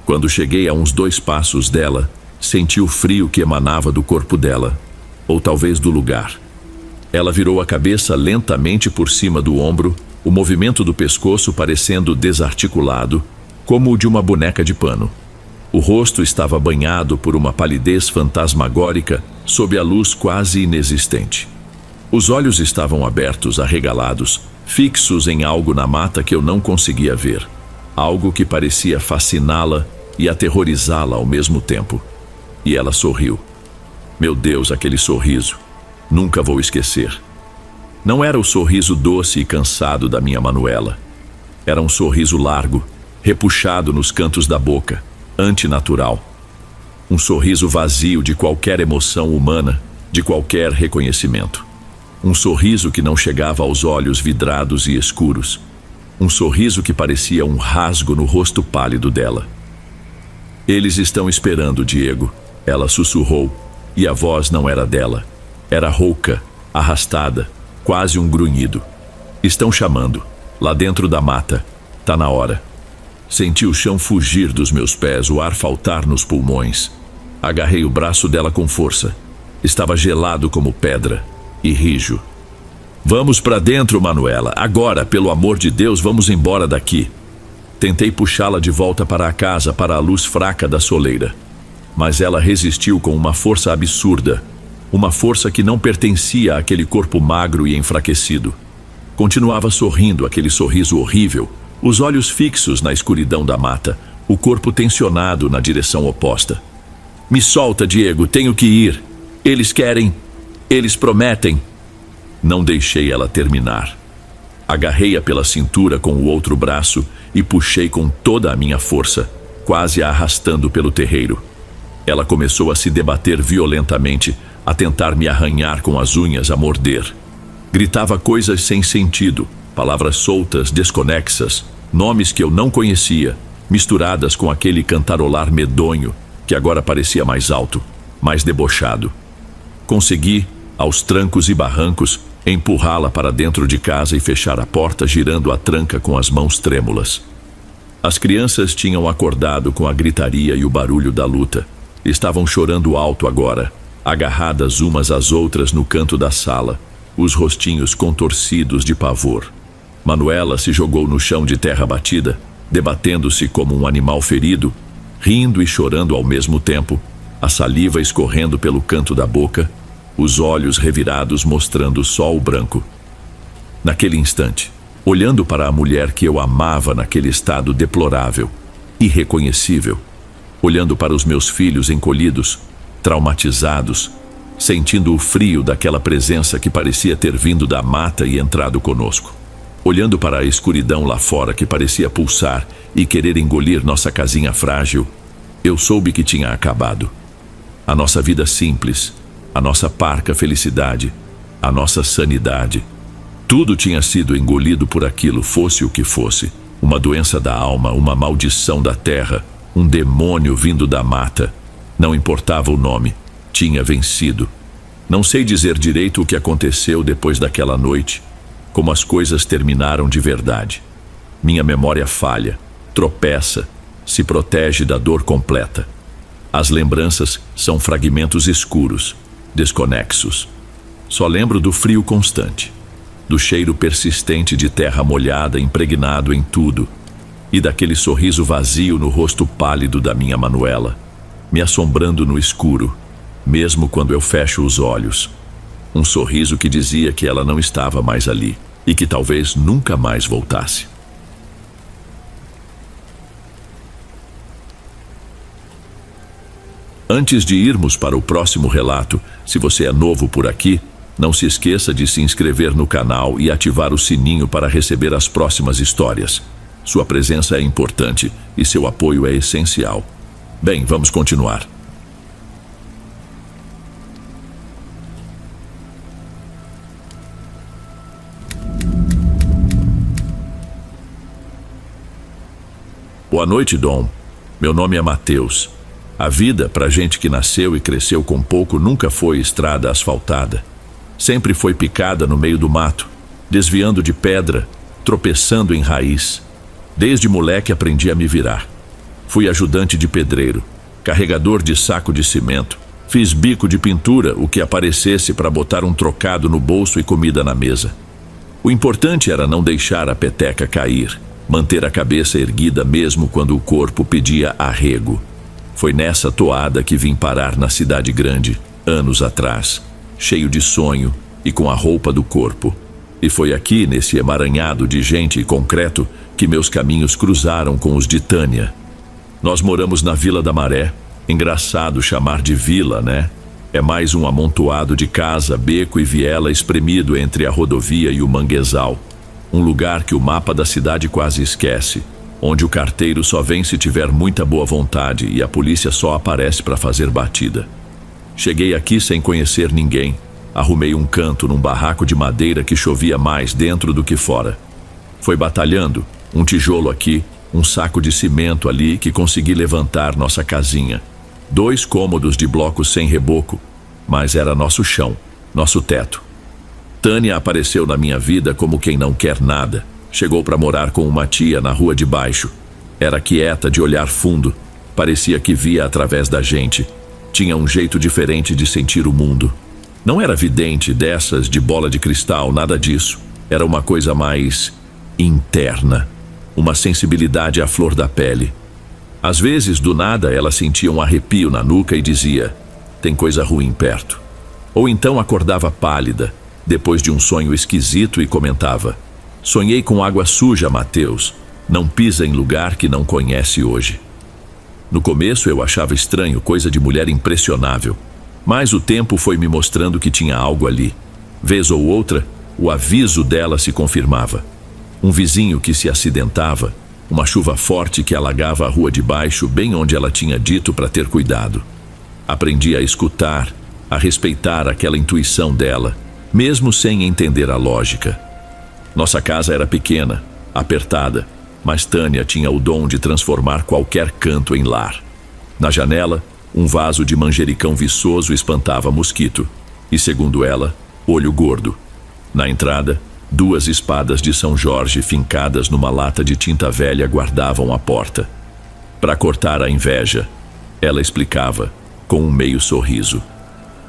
Quando cheguei a uns 2 passos dela, senti o frio que emanava do corpo dela, ou talvez do lugar. Ela virou a cabeça lentamente por cima do ombro, o movimento do pescoço parecendo desarticulado, como o de uma boneca de pano. O rosto estava banhado por uma palidez fantasmagórica sob a luz quase inexistente. Os olhos estavam abertos, arregalados, fixos em algo na mata que eu não conseguia ver. Algo que parecia fasciná-la e aterrorizá-la ao mesmo tempo. E ela sorriu. Meu Deus, aquele sorriso. Nunca vou esquecer. Não era o sorriso doce e cansado da minha Manuela. Era um sorriso largo, repuxado nos cantos da boca, antinatural. Um sorriso vazio de qualquer emoção humana, de qualquer reconhecimento. Um sorriso que não chegava aos olhos vidrados e escuros. Um sorriso que parecia um rasgo no rosto pálido dela. "Eles estão esperando, Diego", ela sussurrou, e a voz não era dela. Era rouca, arrastada, quase um grunhido. "Estão chamando, lá dentro da mata. Tá na hora." Senti o chão fugir dos meus pés, o ar faltar nos pulmões. Agarrei o braço dela com força. Estava gelado como pedra, e rijo. "Vamos para dentro, Manuela. Agora, pelo amor de Deus, vamos embora daqui." Tentei puxá-la de volta para a casa, para a luz fraca da soleira. Mas ela resistiu com uma força absurda, uma força que não pertencia àquele corpo magro e enfraquecido. Continuava sorrindo, aquele sorriso horrível, os olhos fixos na escuridão da mata, o corpo tensionado na direção oposta. "Me solta, Diego, tenho que ir. Eles querem, eles prometem." Não deixei ela terminar. Agarrei-a pela cintura com o outro braço e puxei com toda a minha força, quase a arrastando pelo terreiro. Ela começou a se debater violentamente, a tentar me arranhar com as unhas, a morder. Gritava coisas sem sentido, palavras soltas, desconexas, nomes que eu não conhecia, misturadas com aquele cantarolar medonho, que agora parecia mais alto, mais debochado. Consegui, aos trancos e barrancos, empurrá-la para dentro de casa e fechar a porta, girando a tranca com as mãos trêmulas. As crianças tinham acordado com a gritaria e o barulho da luta. Estavam chorando alto agora, agarradas umas às outras no canto da sala, os rostinhos contorcidos de pavor. Manuela se jogou no chão de terra batida, debatendo-se como um animal ferido, rindo e chorando ao mesmo tempo, a saliva escorrendo pelo canto da boca, os olhos revirados mostrando só o branco. Naquele instante, olhando para a mulher que eu amava naquele estado deplorável, irreconhecível, olhando para os meus filhos encolhidos, traumatizados, sentindo o frio daquela presença que parecia ter vindo da mata e entrado conosco, olhando para a escuridão lá fora que parecia pulsar e querer engolir nossa casinha frágil, eu soube que tinha acabado. A nossa vida simples, a nossa parca felicidade, a nossa sanidade, tudo tinha sido engolido por aquilo, fosse o que fosse, uma doença da alma, uma maldição da terra, um demônio vindo da mata. Não importava o nome, tinha vencido. Não sei dizer direito o que aconteceu depois daquela noite, como as coisas terminaram de verdade. Minha memória falha, tropeça, se protege da dor completa. As lembranças são fragmentos escuros, desconexos. Só lembro do frio constante, do cheiro persistente de terra molhada impregnado em tudo, e daquele sorriso vazio no rosto pálido da minha Manuela, me assombrando no escuro, mesmo quando eu fecho os olhos. Um sorriso que dizia que ela não estava mais ali e que talvez nunca mais voltasse. Antes de irmos para o próximo relato, se você é novo por aqui, não se esqueça de se inscrever no canal e ativar o sininho para receber as próximas histórias. Sua presença é importante e seu apoio é essencial. Bem, vamos continuar. Boa noite, Dom. Meu nome é Mateus. A vida, pra gente que nasceu e cresceu com pouco, nunca foi estrada asfaltada. Sempre foi picada no meio do mato, desviando de pedra, tropeçando em raiz. Desde moleque aprendi a me virar. Fui ajudante de pedreiro, carregador de saco de cimento. Fiz bico de pintura, o que aparecesse para botar um trocado no bolso e comida na mesa. O importante era não deixar a peteca cair, manter a cabeça erguida mesmo quando o corpo pedia arrego. Foi nessa toada que vim parar na cidade grande, anos atrás, cheio de sonho e com a roupa do corpo. E foi aqui, nesse emaranhado de gente e concreto, que meus caminhos cruzaram com os de Tânia. Nós moramos na Vila da Maré. Engraçado chamar de vila, né? É mais um amontoado de casa, beco e viela espremido entre a rodovia e o manguezal. Um lugar que o mapa da cidade quase esquece, onde o carteiro só vem se tiver muita boa vontade e a polícia só aparece para fazer batida. Cheguei aqui sem conhecer ninguém. Arrumei um canto num barraco de madeira que chovia mais dentro do que fora. Foi batalhando, um tijolo aqui, um saco de cimento ali, que consegui levantar nossa casinha. 2 cômodos de blocos sem reboco, mas era nosso chão, nosso teto. Tânia apareceu na minha vida como quem não quer nada. Chegou para morar com uma tia na rua de baixo. Era quieta, de olhar fundo. Parecia que via através da gente. Tinha um jeito diferente de sentir o mundo. Não era vidente dessas de bola de cristal, nada disso. Era uma coisa mais interna. Uma sensibilidade à flor da pele. Às vezes, do nada, ela sentia um arrepio na nuca e dizia: tem coisa ruim perto. Ou então acordava pálida, depois de um sonho esquisito, e comentava: sonhei com água suja, Mateus. Não pisa em lugar que não conhece hoje. No começo eu achava estranho, coisa de mulher impressionável. Mas o tempo foi me mostrando que tinha algo ali. Vez ou outra, o aviso dela se confirmava. Um vizinho que se acidentava, uma chuva forte que alagava a rua de baixo, bem onde ela tinha dito para ter cuidado. Aprendi a escutar, a respeitar aquela intuição dela, mesmo sem entender a lógica. Nossa casa era pequena, apertada, mas Tânia tinha o dom de transformar qualquer canto em lar. Na janela, um vaso de manjericão viçoso espantava mosquito, e, segundo ela, olho gordo. Na entrada, 2 espadas de São Jorge fincadas numa lata de tinta velha guardavam a porta. Para cortar a inveja, ela explicava, com um meio sorriso.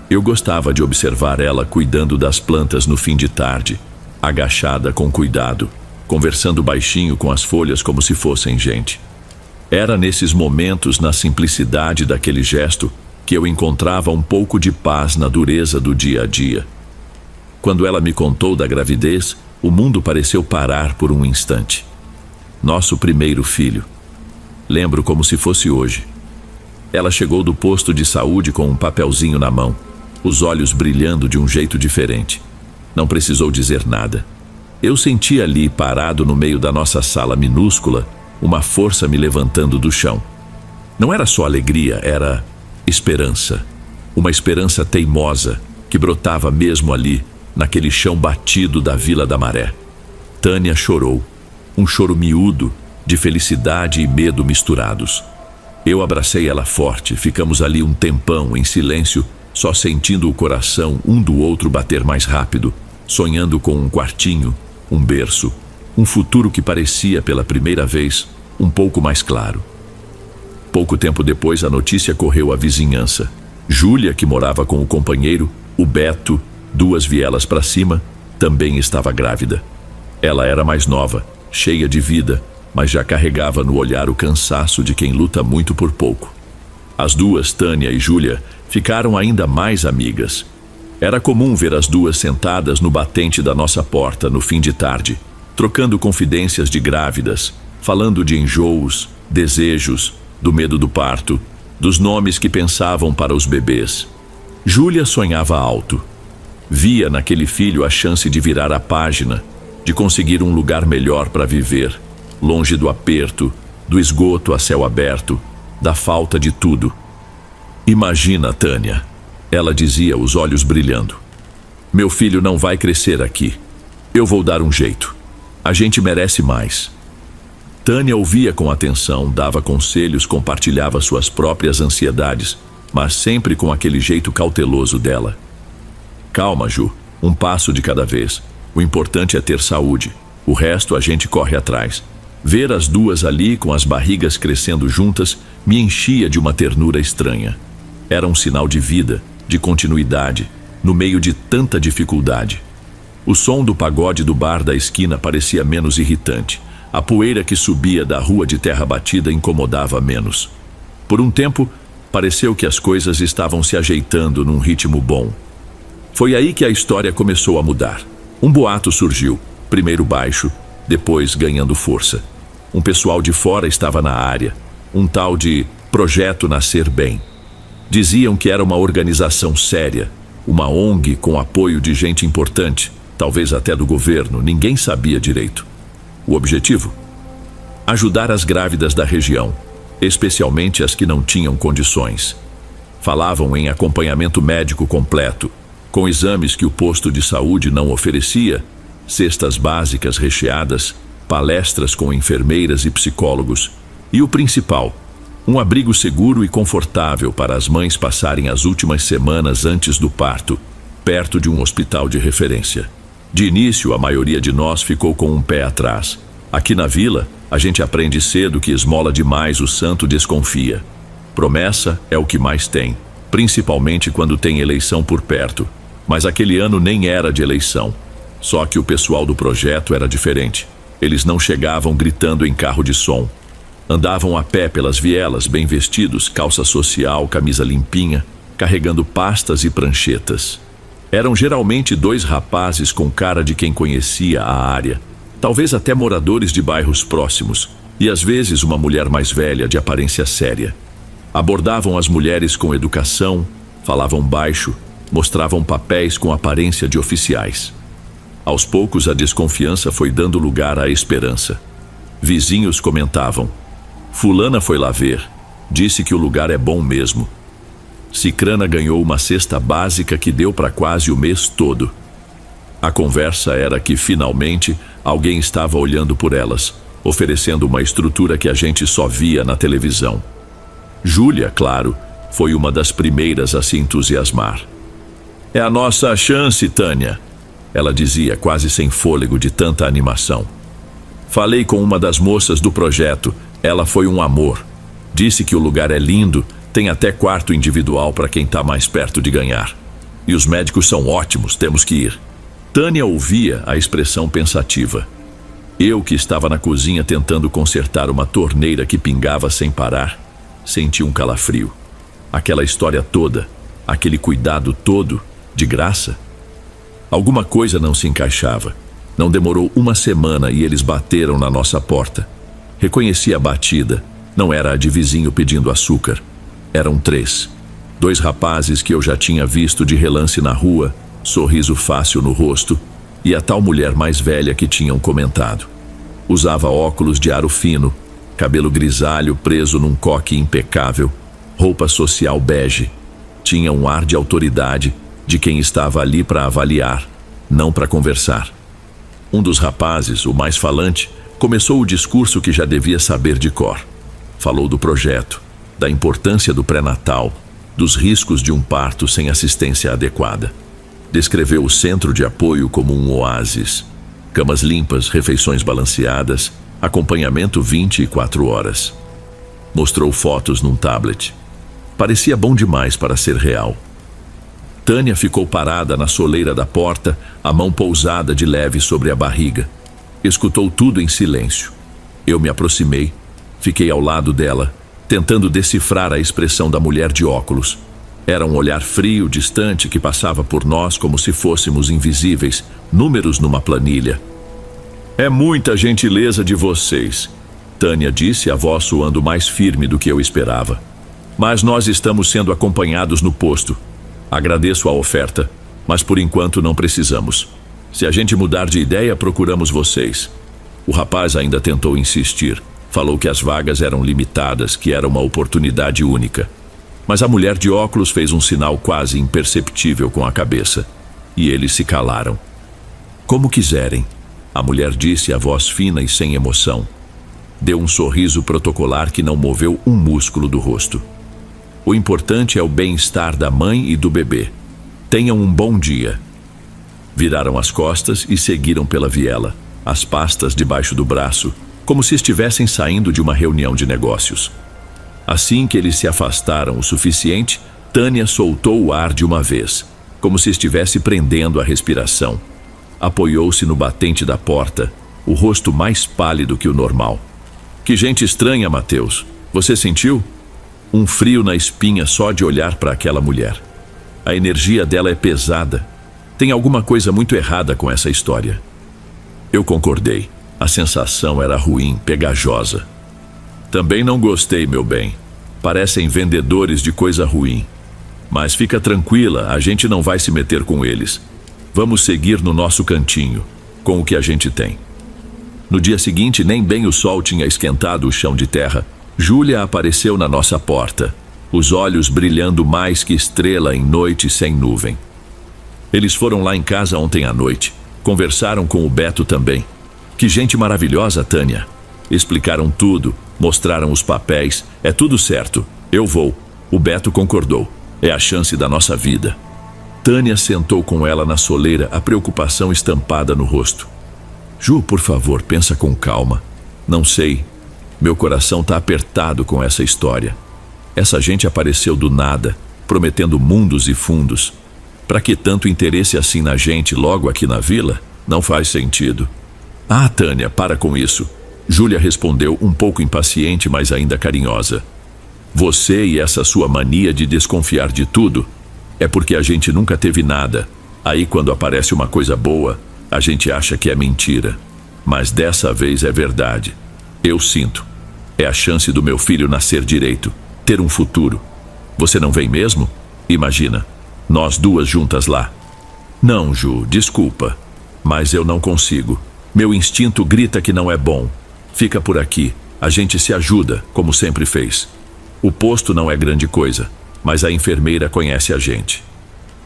Eu gostava de observar ela cuidando das plantas no fim de tarde, agachada com cuidado, conversando baixinho com as folhas como se fossem gente. Era nesses momentos, na simplicidade daquele gesto, que eu encontrava um pouco de paz na dureza do dia a dia. Quando ela me contou da gravidez, o mundo pareceu parar por um instante. Nosso primeiro filho. Lembro como se fosse hoje. Ela chegou do posto de saúde com um papelzinho na mão, os olhos brilhando de um jeito diferente. Não precisou dizer nada. Eu senti ali, parado no meio da nossa sala minúscula, uma força me levantando do chão. Não era só alegria, era esperança. Uma esperança teimosa que brotava mesmo ali, naquele chão batido da Vila da Maré. Tânia chorou, um choro miúdo, de felicidade e medo misturados. Eu abracei ela forte, ficamos ali um tempão em silêncio, só sentindo o coração um do outro bater mais rápido, sonhando com um quartinho, um berço, um futuro que parecia, pela primeira vez, um pouco mais claro. Pouco tempo depois, a notícia correu à vizinhança. Júlia, que morava com o companheiro, o Beto, 2 vielas para cima, também estava grávida. Ela era mais nova, cheia de vida, mas já carregava no olhar o cansaço de quem luta muito por pouco. As duas, Tânia e Júlia, ficaram ainda mais amigas. Era comum ver as duas sentadas no batente da nossa porta no fim de tarde, trocando confidências de grávidas, falando de enjoos, desejos, do medo do parto, dos nomes que pensavam para os bebês. Júlia sonhava alto. Via naquele filho a chance de virar a página, de conseguir um lugar melhor para viver, longe do aperto, do esgoto a céu aberto, da falta de tudo. Imagina, Tânia, ela dizia, os olhos brilhando. Meu filho não vai crescer aqui. Eu vou dar um jeito. A gente merece mais. Tânia ouvia com atenção, dava conselhos, compartilhava suas próprias ansiedades, mas sempre com aquele jeito cauteloso dela. Calma, Ju, um passo de cada vez. O importante é ter saúde. O resto a gente corre atrás. Ver as duas ali com as barrigas crescendo juntas me enchia de uma ternura estranha. Era um sinal de vida, de continuidade, no meio de tanta dificuldade. O som do pagode do bar da esquina parecia menos irritante. A poeira que subia da rua de terra batida incomodava menos. Por um tempo, pareceu que as coisas estavam se ajeitando num ritmo bom. Foi aí que a história começou a mudar. Um boato surgiu, primeiro baixo, depois ganhando força. Um pessoal de fora estava na área, um tal de Projeto Nascer Bem. Diziam que era uma organização séria, uma ONG com apoio de gente importante, talvez até do governo, ninguém sabia direito. O objetivo? Ajudar as grávidas da região, especialmente as que não tinham condições. Falavam em acompanhamento médico completo, com exames que o posto de saúde não oferecia, cestas básicas recheadas, palestras com enfermeiras e psicólogos, e o principal, um abrigo seguro e confortável para as mães passarem as últimas semanas antes do parto, perto de um hospital de referência. De início, a maioria de nós ficou com um pé atrás. Aqui na vila, a gente aprende cedo que esmola demais o santo desconfia. Promessa é o que mais tem, principalmente quando tem eleição por perto. Mas aquele ano nem era de eleição. Só que o pessoal do projeto era diferente. Eles não chegavam gritando em carro de som. Andavam a pé pelas vielas, bem vestidos, calça social, camisa limpinha, carregando pastas e pranchetas. Eram geralmente 2 rapazes com cara de quem conhecia a área, talvez até moradores de bairros próximos, e às vezes uma mulher mais velha de aparência séria. Abordavam as mulheres com educação, falavam baixo, mostravam papéis com aparência de oficiais. Aos poucos a desconfiança foi dando lugar à esperança. Vizinhos comentavam: fulana foi lá ver, disse que o lugar é bom mesmo. Cicrana ganhou uma cesta básica que deu para quase o mês todo. A conversa era que, finalmente, alguém estava olhando por elas, oferecendo uma estrutura que a gente só via na televisão. Júlia, claro, foi uma das primeiras a se entusiasmar. É a nossa chance, Tânia, ela dizia, quase sem fôlego de tanta animação. Falei com uma das moças do projeto, ela foi um amor. Disse que o lugar é lindo, tem até quarto individual para quem está mais perto de ganhar. E os médicos são ótimos, temos que ir. Tânia ouvia a expressão pensativa. Eu, que estava na cozinha tentando consertar uma torneira que pingava sem parar, senti um calafrio. Aquela história toda, aquele cuidado todo, de graça. Alguma coisa não se encaixava. Não demorou uma semana e eles bateram na nossa porta. Reconheci a batida. Não era a de vizinho pedindo açúcar. Eram 3. 2 rapazes que eu já tinha visto de relance na rua, sorriso fácil no rosto, e a tal mulher mais velha que tinham comentado. Usava óculos de aro fino, cabelo grisalho preso num coque impecável, roupa social bege. Tinha um ar de autoridade, de quem estava ali para avaliar, não para conversar. Um dos rapazes, o mais falante, começou o discurso que já devia saber de cor. Falou do projeto, da importância do pré-natal, dos riscos de um parto sem assistência adequada. Descreveu o centro de apoio como um oásis. Camas limpas, refeições balanceadas, acompanhamento 24 horas. Mostrou fotos num tablet. Parecia bom demais para ser real. Tânia ficou parada na soleira da porta, a mão pousada de leve sobre a barriga. Escutou tudo em silêncio. Eu me aproximei, fiquei ao lado dela, tentando decifrar a expressão da mulher de óculos. Era um olhar frio, distante, que passava por nós como se fôssemos invisíveis, números numa planilha. "É muita gentileza de vocês", Tânia disse, a voz soando mais firme do que eu esperava. "Mas nós estamos sendo acompanhados no posto. Agradeço a oferta, mas por enquanto não precisamos. Se a gente mudar de ideia, procuramos vocês." O rapaz ainda tentou insistir. Falou que as vagas eram limitadas, que era uma oportunidade única. Mas a mulher de óculos fez um sinal quase imperceptível com a cabeça. E eles se calaram. "Como quiserem", a mulher disse, a voz fina e sem emoção. Deu um sorriso protocolar que não moveu um músculo do rosto. "O importante é o bem-estar da mãe e do bebê. Tenham um bom dia." Viraram as costas e seguiram pela viela, as pastas debaixo do braço, como se estivessem saindo de uma reunião de negócios. Assim que eles se afastaram o suficiente, Tânia soltou o ar de uma vez, como se estivesse prendendo a respiração. Apoiou-se no batente da porta, o rosto mais pálido que o normal. "Que gente estranha, Mateus. Você sentiu?" Um frio na espinha só de olhar para aquela mulher. A energia dela é pesada. Tem alguma coisa muito errada com essa história. Eu concordei. A sensação era ruim, pegajosa. "Também não gostei, meu bem. Parecem vendedores de coisa ruim. Mas fica tranquila, a gente não vai se meter com eles. Vamos seguir no nosso cantinho, com o que a gente tem." No dia seguinte, nem bem o sol tinha esquentado o chão de terra, Júlia apareceu na nossa porta, os olhos brilhando mais que estrela em noite sem nuvem. Eles foram lá em casa ontem à noite. Conversaram com o Beto também. "Que gente maravilhosa, Tânia." Explicaram tudo, mostraram os papéis. "É tudo certo, eu vou." O Beto concordou. "É a chance da nossa vida." Tânia sentou com ela na soleira, a preocupação estampada no rosto. "Ju, por favor, pensa com calma. Não sei. Meu coração está apertado com essa história. Essa gente apareceu do nada, prometendo mundos e fundos. Para que tanto interesse assim na gente logo aqui na vila? Não faz sentido." "Ah, Tânia, para com isso." Júlia respondeu um pouco impaciente, mas ainda carinhosa. "Você e essa sua mania de desconfiar de tudo é porque a gente nunca teve nada. Aí quando aparece uma coisa boa, a gente acha que é mentira. Mas dessa vez é verdade. Eu sinto. É a chance do meu filho nascer direito, ter um futuro. Você não vem mesmo? Imagina, nós duas juntas lá." "Não, Ju, desculpa, mas eu não consigo. Meu instinto grita que não é bom. Fica por aqui, a gente se ajuda, como sempre fez. O posto não é grande coisa, mas a enfermeira conhece a gente."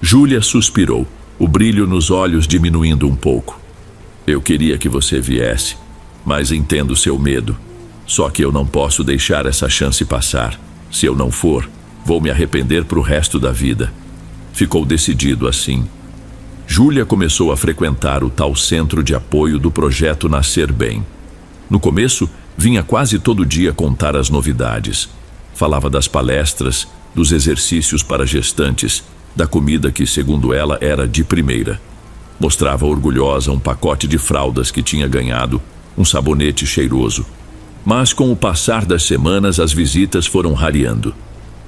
Júlia suspirou, o brilho nos olhos diminuindo um pouco. "Eu queria que você viesse, mas entendo seu medo. Só que eu não posso deixar essa chance passar. Se eu não for, vou me arrepender pro resto da vida." Ficou decidido assim. Júlia começou a frequentar o tal centro de apoio do projeto Nascer Bem. No começo, vinha quase todo dia contar as novidades. Falava das palestras, dos exercícios para gestantes, da comida que, segundo ela, era de primeira. Mostrava orgulhosa um pacote de fraldas que tinha ganhado, um sabonete cheiroso. Mas com o passar das semanas, as visitas foram rareando.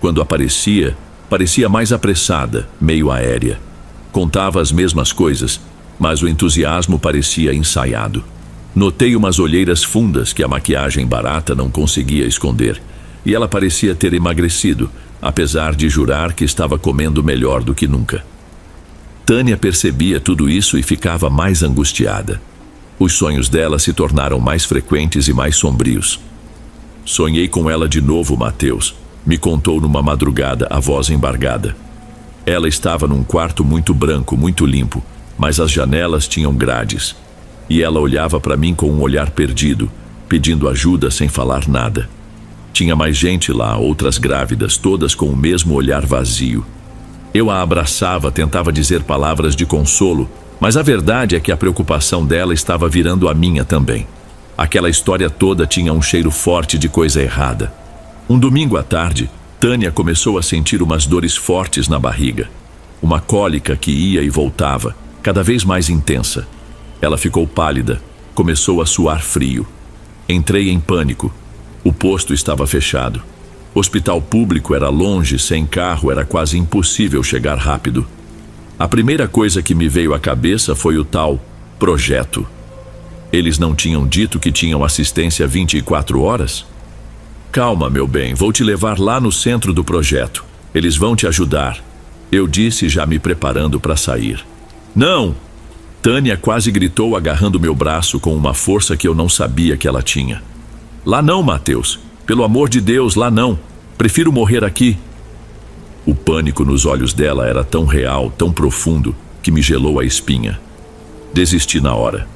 Quando aparecia, parecia mais apressada, meio aérea. Contava as mesmas coisas, mas o entusiasmo parecia ensaiado. Notei umas olheiras fundas que a maquiagem barata não conseguia esconder, e ela parecia ter emagrecido, apesar de jurar que estava comendo melhor do que nunca. Tânia percebia tudo isso e ficava mais angustiada. Os sonhos dela se tornaram mais frequentes e mais sombrios. "Sonhei com ela de novo, Mateus", me contou numa madrugada, a voz embargada. Ela estava num quarto muito branco, muito limpo, mas as janelas tinham grades. E ela olhava para mim com um olhar perdido, pedindo ajuda sem falar nada. Tinha mais gente lá, outras grávidas, todas com o mesmo olhar vazio. Eu a abraçava, tentava dizer palavras de consolo, mas a verdade é que a preocupação dela estava virando a minha também. Aquela história toda tinha um cheiro forte de coisa errada. Um domingo à tarde, Tânia começou a sentir umas dores fortes na barriga. Uma cólica que ia e voltava, cada vez mais intensa. Ela ficou pálida, começou a suar frio. Entrei em pânico. O posto estava fechado. Hospital público era longe, sem carro era quase impossível chegar rápido. A primeira coisa que me veio à cabeça foi o tal projeto. Eles não tinham dito que tinham assistência 24 horas? Calma, meu bem, vou te levar lá no centro do projeto. Eles vão te ajudar. Eu disse, já me preparando para sair. Não! Tânia quase gritou, agarrando meu braço com uma força que eu não sabia que ela tinha. Lá não, Mateus. Pelo amor de Deus, lá não. Prefiro morrer aqui. O pânico nos olhos dela era tão real, tão profundo, que me gelou a espinha. Desisti na hora.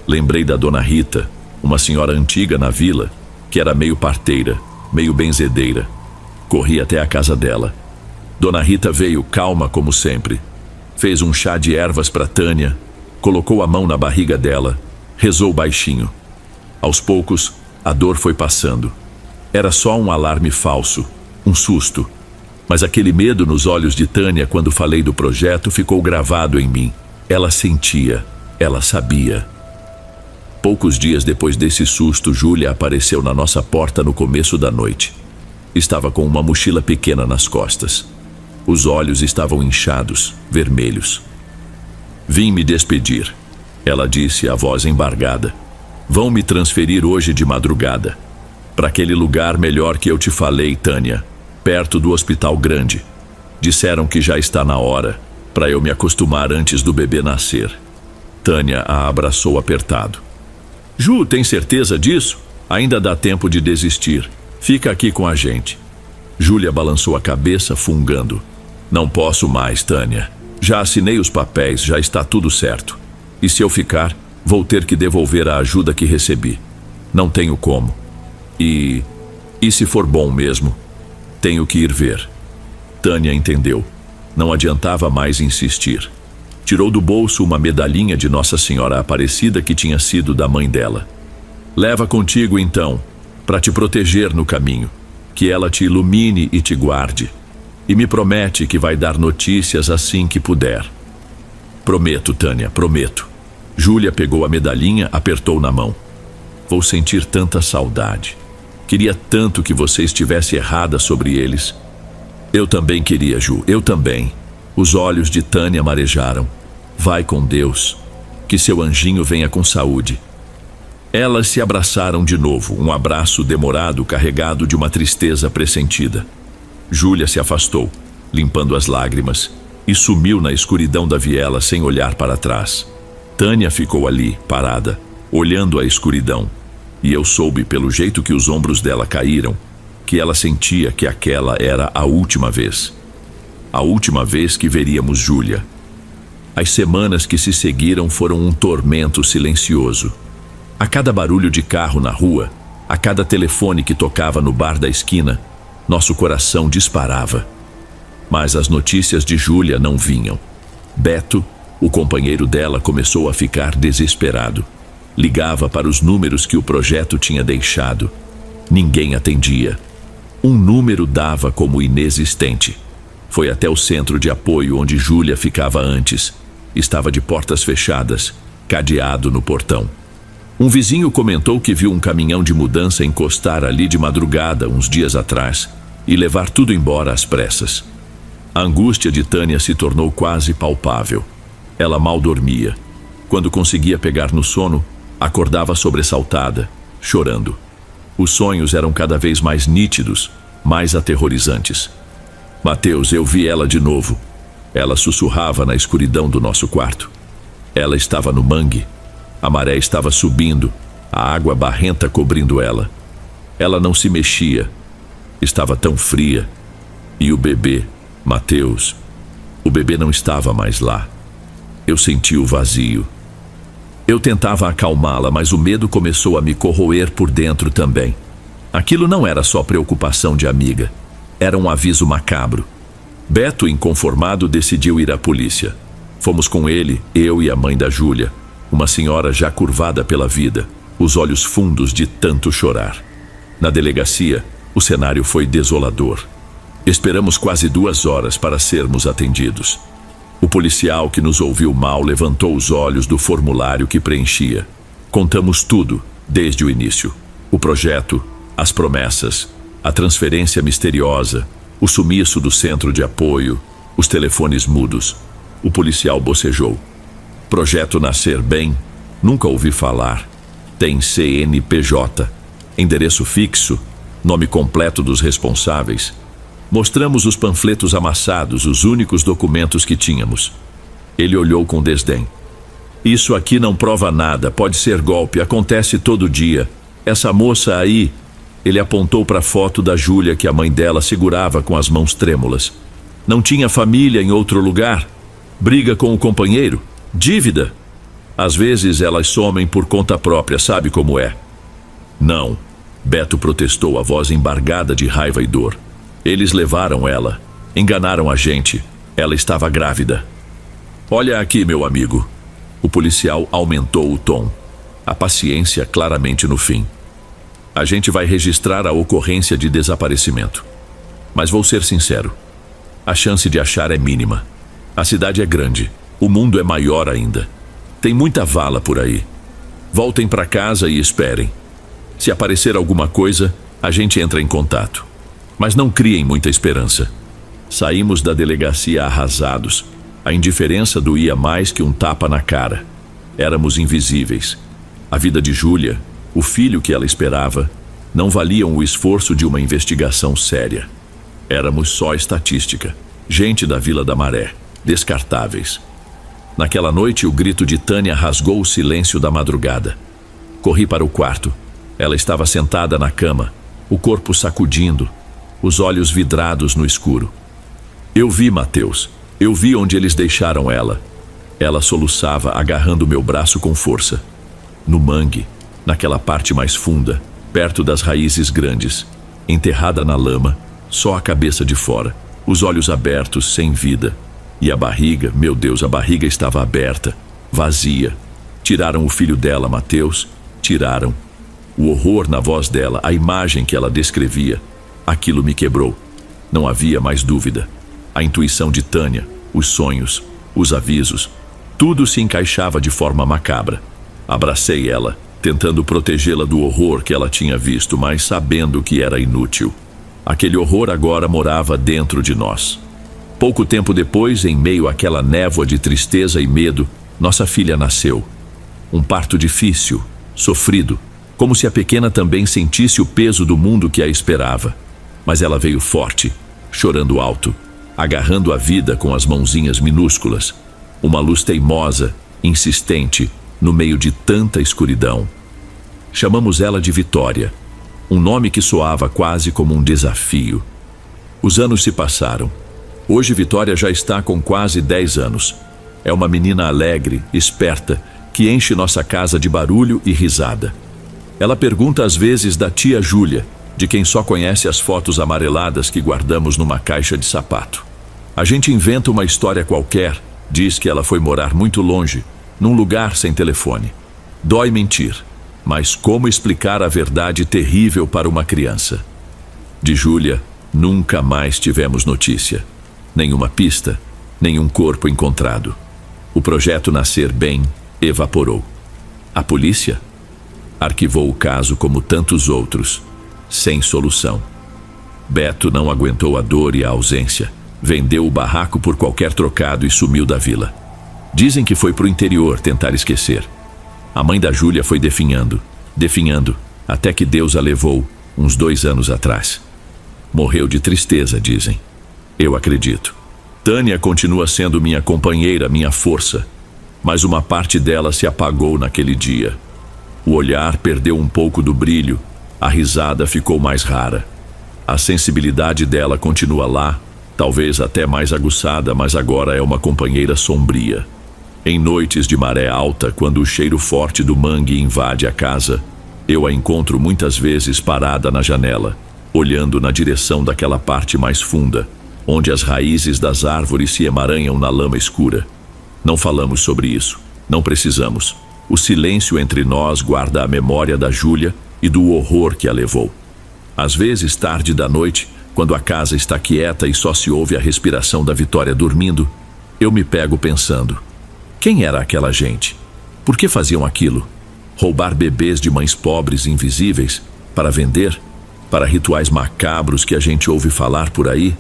Lembrei da dona Rita, uma senhora antiga na vila, que era meio parteira, meio benzedeira. Corri até a casa dela. Dona Rita veio calma como sempre. Fez um chá de ervas para Tânia, colocou a mão na barriga dela, rezou baixinho. Aos poucos, a dor foi passando. Era só um alarme falso, um susto. Mas aquele medo nos olhos de Tânia quando falei do projeto ficou gravado em mim. Ela sentia, ela sabia. Poucos dias depois desse susto, Júlia apareceu na nossa porta no começo da noite. Estava com uma mochila pequena nas costas. Os olhos estavam inchados, vermelhos. Vim me despedir. Ela disse, a voz embargada. Vão me transferir hoje de madrugada. Para aquele lugar melhor que eu te falei, Tânia. Perto do hospital grande. Disseram que já está na hora, para eu me acostumar antes do bebê nascer. Tânia a abraçou apertado. Ju, tem certeza disso? Ainda dá tempo de desistir. Fica aqui com a gente. Júlia balançou a cabeça, fungando. Não posso mais, Tânia. Já assinei os papéis, já está tudo certo. E se eu ficar, vou ter que devolver a ajuda que recebi. Não tenho como. E se for bom mesmo, tenho que ir ver. Tânia entendeu. Não adiantava mais insistir. Tirou do bolso uma medalhinha de Nossa Senhora Aparecida que tinha sido da mãe dela. Leva contigo então, para te proteger no caminho, que ela te ilumine e te guarde. E me promete que vai dar notícias assim que puder. Prometo, Tânia, prometo. Júlia pegou a medalhinha, apertou na mão. Vou sentir tanta saudade. Queria tanto que você estivesse errada sobre eles. Eu também queria, Ju, eu também. Os olhos de Tânia marejaram. Vai com Deus. Que seu anjinho venha com saúde. Elas se abraçaram de novo, um abraço demorado, carregado de uma tristeza pressentida. Júlia se afastou, limpando as lágrimas, e sumiu na escuridão da viela sem olhar para trás. Tânia ficou ali, parada, olhando a escuridão, e eu soube pelo jeito que os ombros dela caíram, que ela sentia que aquela era a última vez. A última vez que veríamos Júlia. As semanas que se seguiram foram um tormento silencioso. A cada barulho de carro na rua, a cada telefone que tocava no bar da esquina, nosso coração disparava. Mas as notícias de Júlia não vinham. Beto, o companheiro dela, começou a ficar desesperado. Ligava para os números que o projeto tinha deixado. Ninguém atendia. Um número dava como inexistente. Foi até o centro de apoio onde Júlia ficava antes. Estava de portas fechadas, cadeado no portão. Um vizinho comentou que viu um caminhão de mudança encostar ali de madrugada, uns dias atrás, e levar tudo embora às pressas. A angústia de Tânia se tornou quase palpável. Ela mal dormia. Quando conseguia pegar no sono, acordava sobressaltada, chorando. Os sonhos eram cada vez mais nítidos, mais aterrorizantes. Mateus, eu vi ela de novo. Ela sussurrava na escuridão do nosso quarto. Ela estava no mangue. A maré estava subindo, a água barrenta cobrindo ela. Ela não se mexia. Estava tão fria. E o bebê, Mateus, o bebê não estava mais lá. Eu senti o vazio. Eu tentava acalmá-la, mas o medo começou a me corroer por dentro também. Aquilo não era só preocupação de amiga. Era um aviso macabro. Beto, inconformado, decidiu ir à polícia. Fomos com ele, eu e a mãe da Júlia, uma senhora já curvada pela vida, os olhos fundos de tanto chorar. Na delegacia, o cenário foi desolador. Esperamos quase 2 horas para sermos atendidos. O policial que nos ouviu mal levantou os olhos do formulário que preenchia. Contamos tudo, desde o início. O projeto, as promessas, a transferência misteriosa, o sumiço do centro de apoio, os telefones mudos. O policial bocejou. Projeto Nascer Bem, nunca ouvi falar. Tem CNPJ, endereço fixo, nome completo dos responsáveis. Mostramos os panfletos amassados, os únicos documentos que tínhamos. Ele olhou com desdém. Isso aqui não prova nada, pode ser golpe, acontece todo dia. Essa moça aí, ele apontou para a foto da Júlia que a mãe dela segurava com as mãos trêmulas. Não tinha família em outro lugar? Briga com o companheiro? Dívida? Às vezes elas somem por conta própria, sabe como é? Não, Beto protestou, a voz embargada de raiva e dor. Eles levaram ela, enganaram a gente, ela estava grávida. Olha aqui, meu amigo. O policial aumentou o tom, a paciência claramente no fim. A gente vai registrar a ocorrência de desaparecimento. Mas vou ser sincero, a chance de achar é mínima. A cidade é grande, o mundo é maior ainda. Tem muita vala por aí. Voltem para casa e esperem. Se aparecer alguma coisa, a gente entra em contato. Mas não criem muita esperança. Saímos da delegacia arrasados. A indiferença doía mais que um tapa na cara. Éramos invisíveis. A vida de Júlia, o filho que ela esperava, não valiam o esforço de uma investigação séria. Éramos só estatística. Gente da Vila da Maré, descartáveis. Naquela noite, o grito de Tânia rasgou o silêncio da madrugada. Corri para o quarto. Ela estava sentada na cama, o corpo sacudindo, os olhos vidrados no escuro. Eu vi, Mateus. Eu vi onde eles deixaram ela. Ela soluçava, agarrando meu braço com força. No mangue, naquela parte mais funda, perto das raízes grandes, enterrada na lama, só a cabeça de fora, os olhos abertos, sem vida. E a barriga, meu Deus, a barriga estava aberta, vazia. Tiraram o filho dela, Mateus, tiraram. O horror na voz dela, a imagem que ela descrevia, aquilo me quebrou. Não havia mais dúvida. A intuição de Tânia, os sonhos, os avisos, tudo se encaixava de forma macabra. Abracei ela, tentando protegê-la do horror que ela tinha visto, mas sabendo que era inútil. Aquele horror agora morava dentro de nós. Pouco tempo depois, em meio àquela névoa de tristeza e medo, nossa filha nasceu. Um parto difícil, sofrido, como se a pequena também sentisse o peso do mundo que a esperava. Mas ela veio forte, chorando alto, agarrando a vida com as mãozinhas minúsculas. Uma luz teimosa, insistente, no meio de tanta escuridão. Chamamos ela de Vitória, um nome que soava quase como um desafio. Os anos se passaram. Hoje Vitória já está com quase 10 anos. É uma menina alegre, esperta, que enche nossa casa de barulho e risada. Ela pergunta às vezes da tia Júlia, de quem só conhece as fotos amareladas que guardamos numa caixa de sapato. A gente inventa uma história qualquer, diz que ela foi morar muito longe, num lugar sem telefone. Dói mentir, mas como explicar a verdade terrível para uma criança? De Júlia, nunca mais tivemos notícia. Nenhuma pista, nenhum corpo encontrado. O projeto Nascer Bem evaporou. A polícia arquivou o caso como tantos outros, sem solução. Beto não aguentou a dor e a ausência. Vendeu o barraco por qualquer trocado e sumiu da vila. Dizem que foi pro interior tentar esquecer. A mãe da Júlia foi definhando, até que Deus a levou, uns 2 anos atrás. Morreu de tristeza, dizem. Eu acredito. Tânia continua sendo minha companheira, minha força, mas uma parte dela se apagou naquele dia. O olhar perdeu um pouco do brilho, a risada ficou mais rara. A sensibilidade dela continua lá, talvez até mais aguçada, mas agora é uma companheira sombria. Em noites de maré alta, quando o cheiro forte do mangue invade a casa, eu a encontro muitas vezes parada na janela, olhando na direção daquela parte mais funda, onde as raízes das árvores se emaranham na lama escura. Não falamos sobre isso, não precisamos. O silêncio entre nós guarda a memória da Júlia e do horror que a levou. Às vezes, tarde da noite, Quando a casa está quieta e só se ouve a respiração da Vitória dormindo, eu me pego pensando: quem era aquela gente? Por que faziam aquilo? Roubar bebês de mães pobres e invisíveis? Para vender? Para rituais macabros que a gente ouve falar por aí?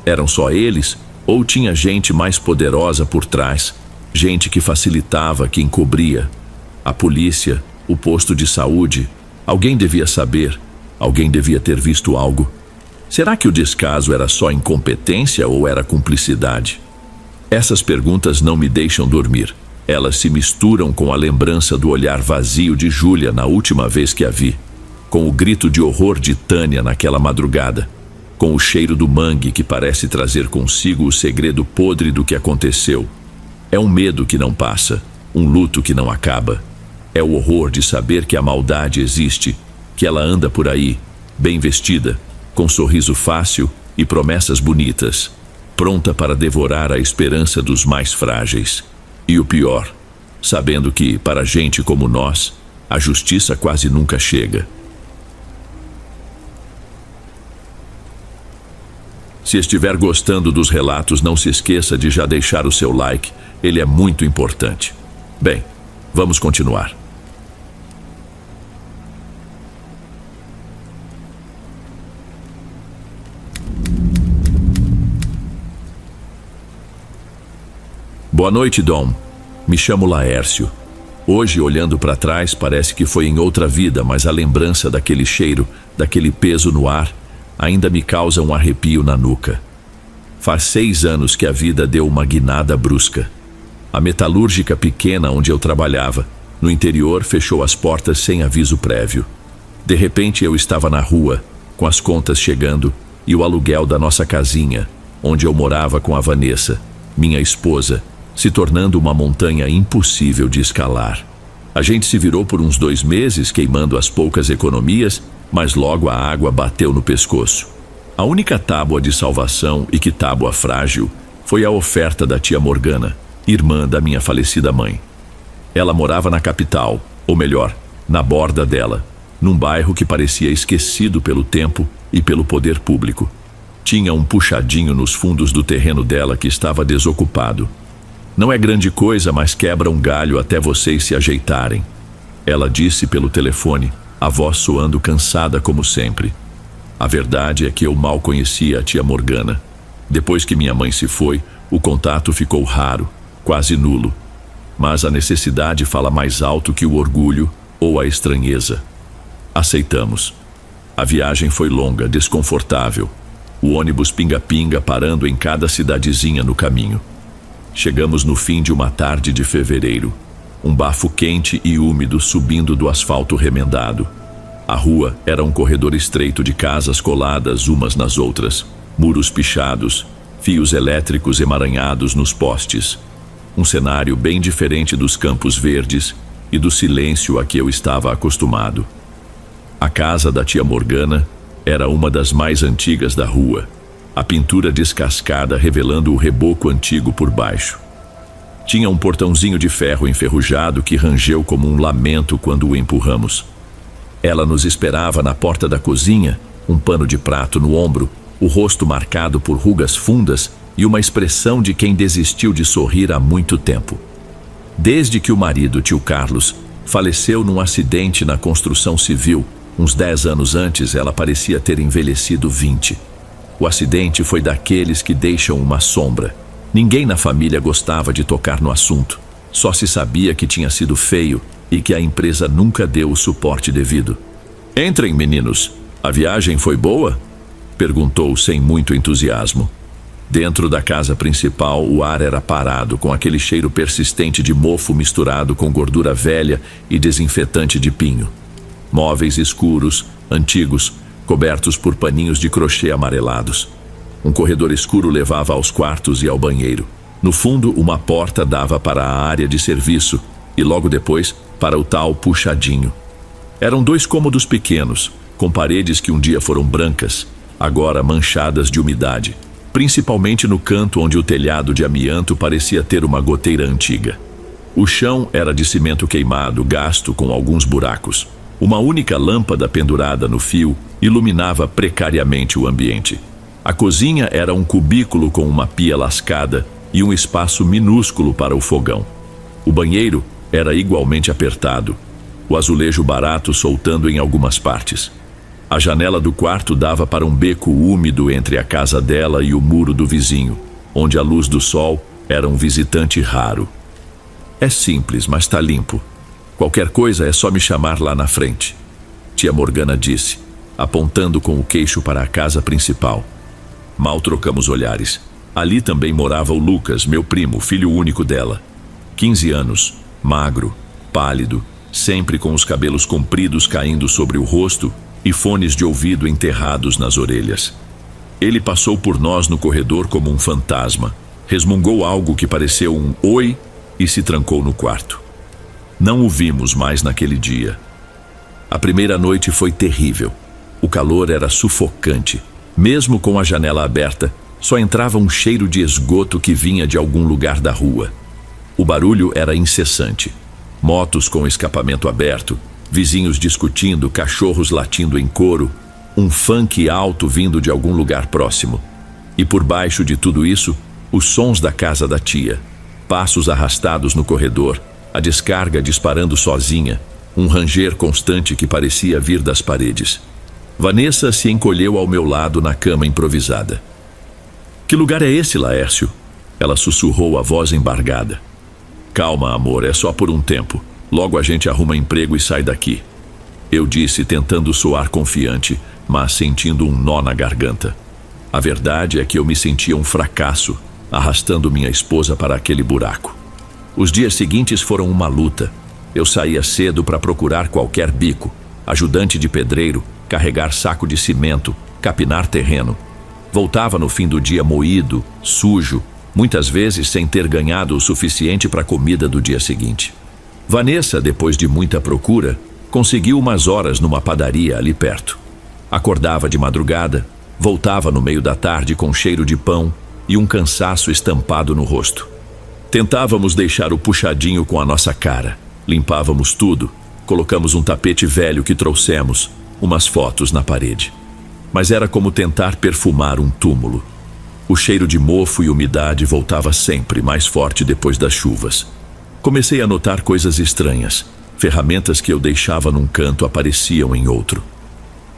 Eram só eles? Ou tinha gente mais poderosa por trás? Gente que facilitava, que encobria? A polícia? O posto de saúde? Alguém devia saber? Alguém devia ter visto algo? Será que o descaso era só incompetência ou era cumplicidade? Essas perguntas não me deixam dormir. Elas se misturam com a lembrança do olhar vazio de Júlia na última vez que a vi, com o grito de horror de Tânia naquela madrugada, com o cheiro do mangue que parece trazer consigo o segredo podre do que aconteceu. É um medo que não passa, um luto que não acaba. É o horror de saber que a maldade existe, que ela anda por aí, bem vestida, com sorriso fácil e promessas bonitas, pronta para devorar a esperança dos mais frágeis. E o pior, sabendo que, para gente como nós, a justiça quase nunca chega. Se estiver gostando dos relatos, não se esqueça de já deixar o seu like, ele é muito importante. Bem, vamos continuar. Boa noite, Dom. Me chamo Laércio. Hoje, olhando para trás, parece que foi em outra vida, mas a lembrança daquele cheiro, daquele peso no ar, ainda me causa um arrepio na nuca. Faz 6 anos que a vida deu uma guinada brusca. A metalúrgica pequena onde eu trabalhava, no interior, fechou as portas sem aviso prévio. De repente, eu estava na rua, com as contas chegando e o aluguel da nossa casinha, onde eu morava com a Vanessa, minha esposa, se tornando uma montanha impossível de escalar. A gente se virou por uns 2 meses, queimando as poucas economias, mas logo a água bateu no pescoço. A única tábua de salvação, e que tábua frágil, foi a oferta da tia Morgana, irmã da minha falecida mãe. Ela morava na capital, ou melhor, na borda dela, num bairro que parecia esquecido pelo tempo e pelo poder público. Tinha um puxadinho nos fundos do terreno dela que estava desocupado. Não é grande coisa, mas quebra um galho até vocês se ajeitarem. Ela disse pelo telefone, a voz soando cansada como sempre. A verdade é que eu mal conhecia a tia Morgana. Depois que minha mãe se foi, o contato ficou raro, quase nulo. Mas a necessidade fala mais alto que o orgulho ou a estranheza. Aceitamos. A viagem foi longa, desconfortável. O ônibus pinga-pinga parando em cada cidadezinha no caminho. Chegamos no fim de uma tarde de fevereiro. Um bafo quente e úmido subindo do asfalto remendado. A rua era um corredor estreito de casas coladas umas nas outras, muros pichados, fios elétricos emaranhados nos postes. Um cenário bem diferente dos campos verdes e do silêncio a que eu estava acostumado. A casa da tia Morgana era uma das mais antigas da rua, a pintura descascada revelando o reboco antigo por baixo. Tinha um portãozinho de ferro enferrujado que rangeu como um lamento quando o empurramos. Ela nos esperava na porta da cozinha, um pano de prato no ombro, o rosto marcado por rugas fundas e uma expressão de quem desistiu de sorrir há muito tempo. Desde que o marido, tio Carlos, faleceu num acidente na construção civil, uns 10 anos antes, ela parecia ter envelhecido 20. O acidente foi daqueles que deixam uma sombra. Ninguém na família gostava de tocar no assunto. Só se sabia que tinha sido feio e que a empresa nunca deu o suporte devido. "Entrem, meninos. A viagem foi boa?" perguntou sem muito entusiasmo. Dentro da casa principal, o ar era parado, com aquele cheiro persistente de mofo misturado com gordura velha e desinfetante de pinho. Móveis escuros, antigos, cobertos por paninhos de crochê amarelados. Um corredor escuro levava aos quartos e ao banheiro. No fundo, uma porta dava para a área de serviço e logo depois para o tal puxadinho. Eram 2 cômodos pequenos, com paredes que um dia foram brancas, agora manchadas de umidade, principalmente no canto onde o telhado de amianto parecia ter uma goteira antiga. O chão era de cimento queimado, gasto com alguns buracos. Uma única lâmpada pendurada no fio iluminava precariamente o ambiente. A cozinha era um cubículo com uma pia lascada e um espaço minúsculo para o fogão. O banheiro era igualmente apertado, o azulejo barato soltando em algumas partes. A janela do quarto dava para um beco úmido entre a casa dela e o muro do vizinho, onde a luz do sol era um visitante raro. É simples, mas está limpo. Qualquer coisa é só me chamar lá na frente, tia Morgana disse, apontando com o queixo para a casa principal. Mal trocamos olhares. Ali também morava o Lucas, meu primo, filho único dela. 15 anos, magro, pálido, sempre com os cabelos compridos caindo sobre o rosto e fones de ouvido enterrados nas orelhas. Ele passou por nós no corredor como um fantasma, resmungou algo que pareceu um oi e se trancou no quarto. Não o vimos mais naquele dia. A primeira noite foi terrível. O calor era sufocante. Mesmo com a janela aberta, só entrava um cheiro de esgoto que vinha de algum lugar da rua. O barulho era incessante. Motos com escapamento aberto, vizinhos discutindo, cachorros latindo em coro, um funk alto vindo de algum lugar próximo. E por baixo de tudo isso, os sons da casa da tia. Passos arrastados no corredor, a descarga disparando sozinha, um ranger constante que parecia vir das paredes. Vanessa se encolheu ao meu lado na cama improvisada. Que lugar é esse, Laércio? Ela sussurrou a voz embargada. Calma, amor, é só por um tempo. Logo a gente arruma emprego e sai daqui. Eu disse, tentando soar confiante, mas sentindo um nó na garganta. A verdade é que eu me sentia um fracasso, arrastando minha esposa para aquele buraco. Os dias seguintes foram uma luta. Eu saía cedo para procurar qualquer bico, ajudante de pedreiro, carregar saco de cimento, capinar terreno. Voltava no fim do dia moído, sujo, muitas vezes sem ter ganhado o suficiente para a comida do dia seguinte. Vanessa, depois de muita procura, conseguiu umas horas numa padaria ali perto. Acordava de madrugada, voltava no meio da tarde com cheiro de pão e um cansaço estampado no rosto. Tentávamos deixar o puxadinho com a nossa cara. Limpávamos tudo, colocamos um tapete velho que trouxemos, umas fotos na parede. Mas era como tentar perfumar um túmulo. O cheiro de mofo e umidade voltava sempre mais forte depois das chuvas. Comecei a notar coisas estranhas. Ferramentas que eu deixava num canto apareciam em outro.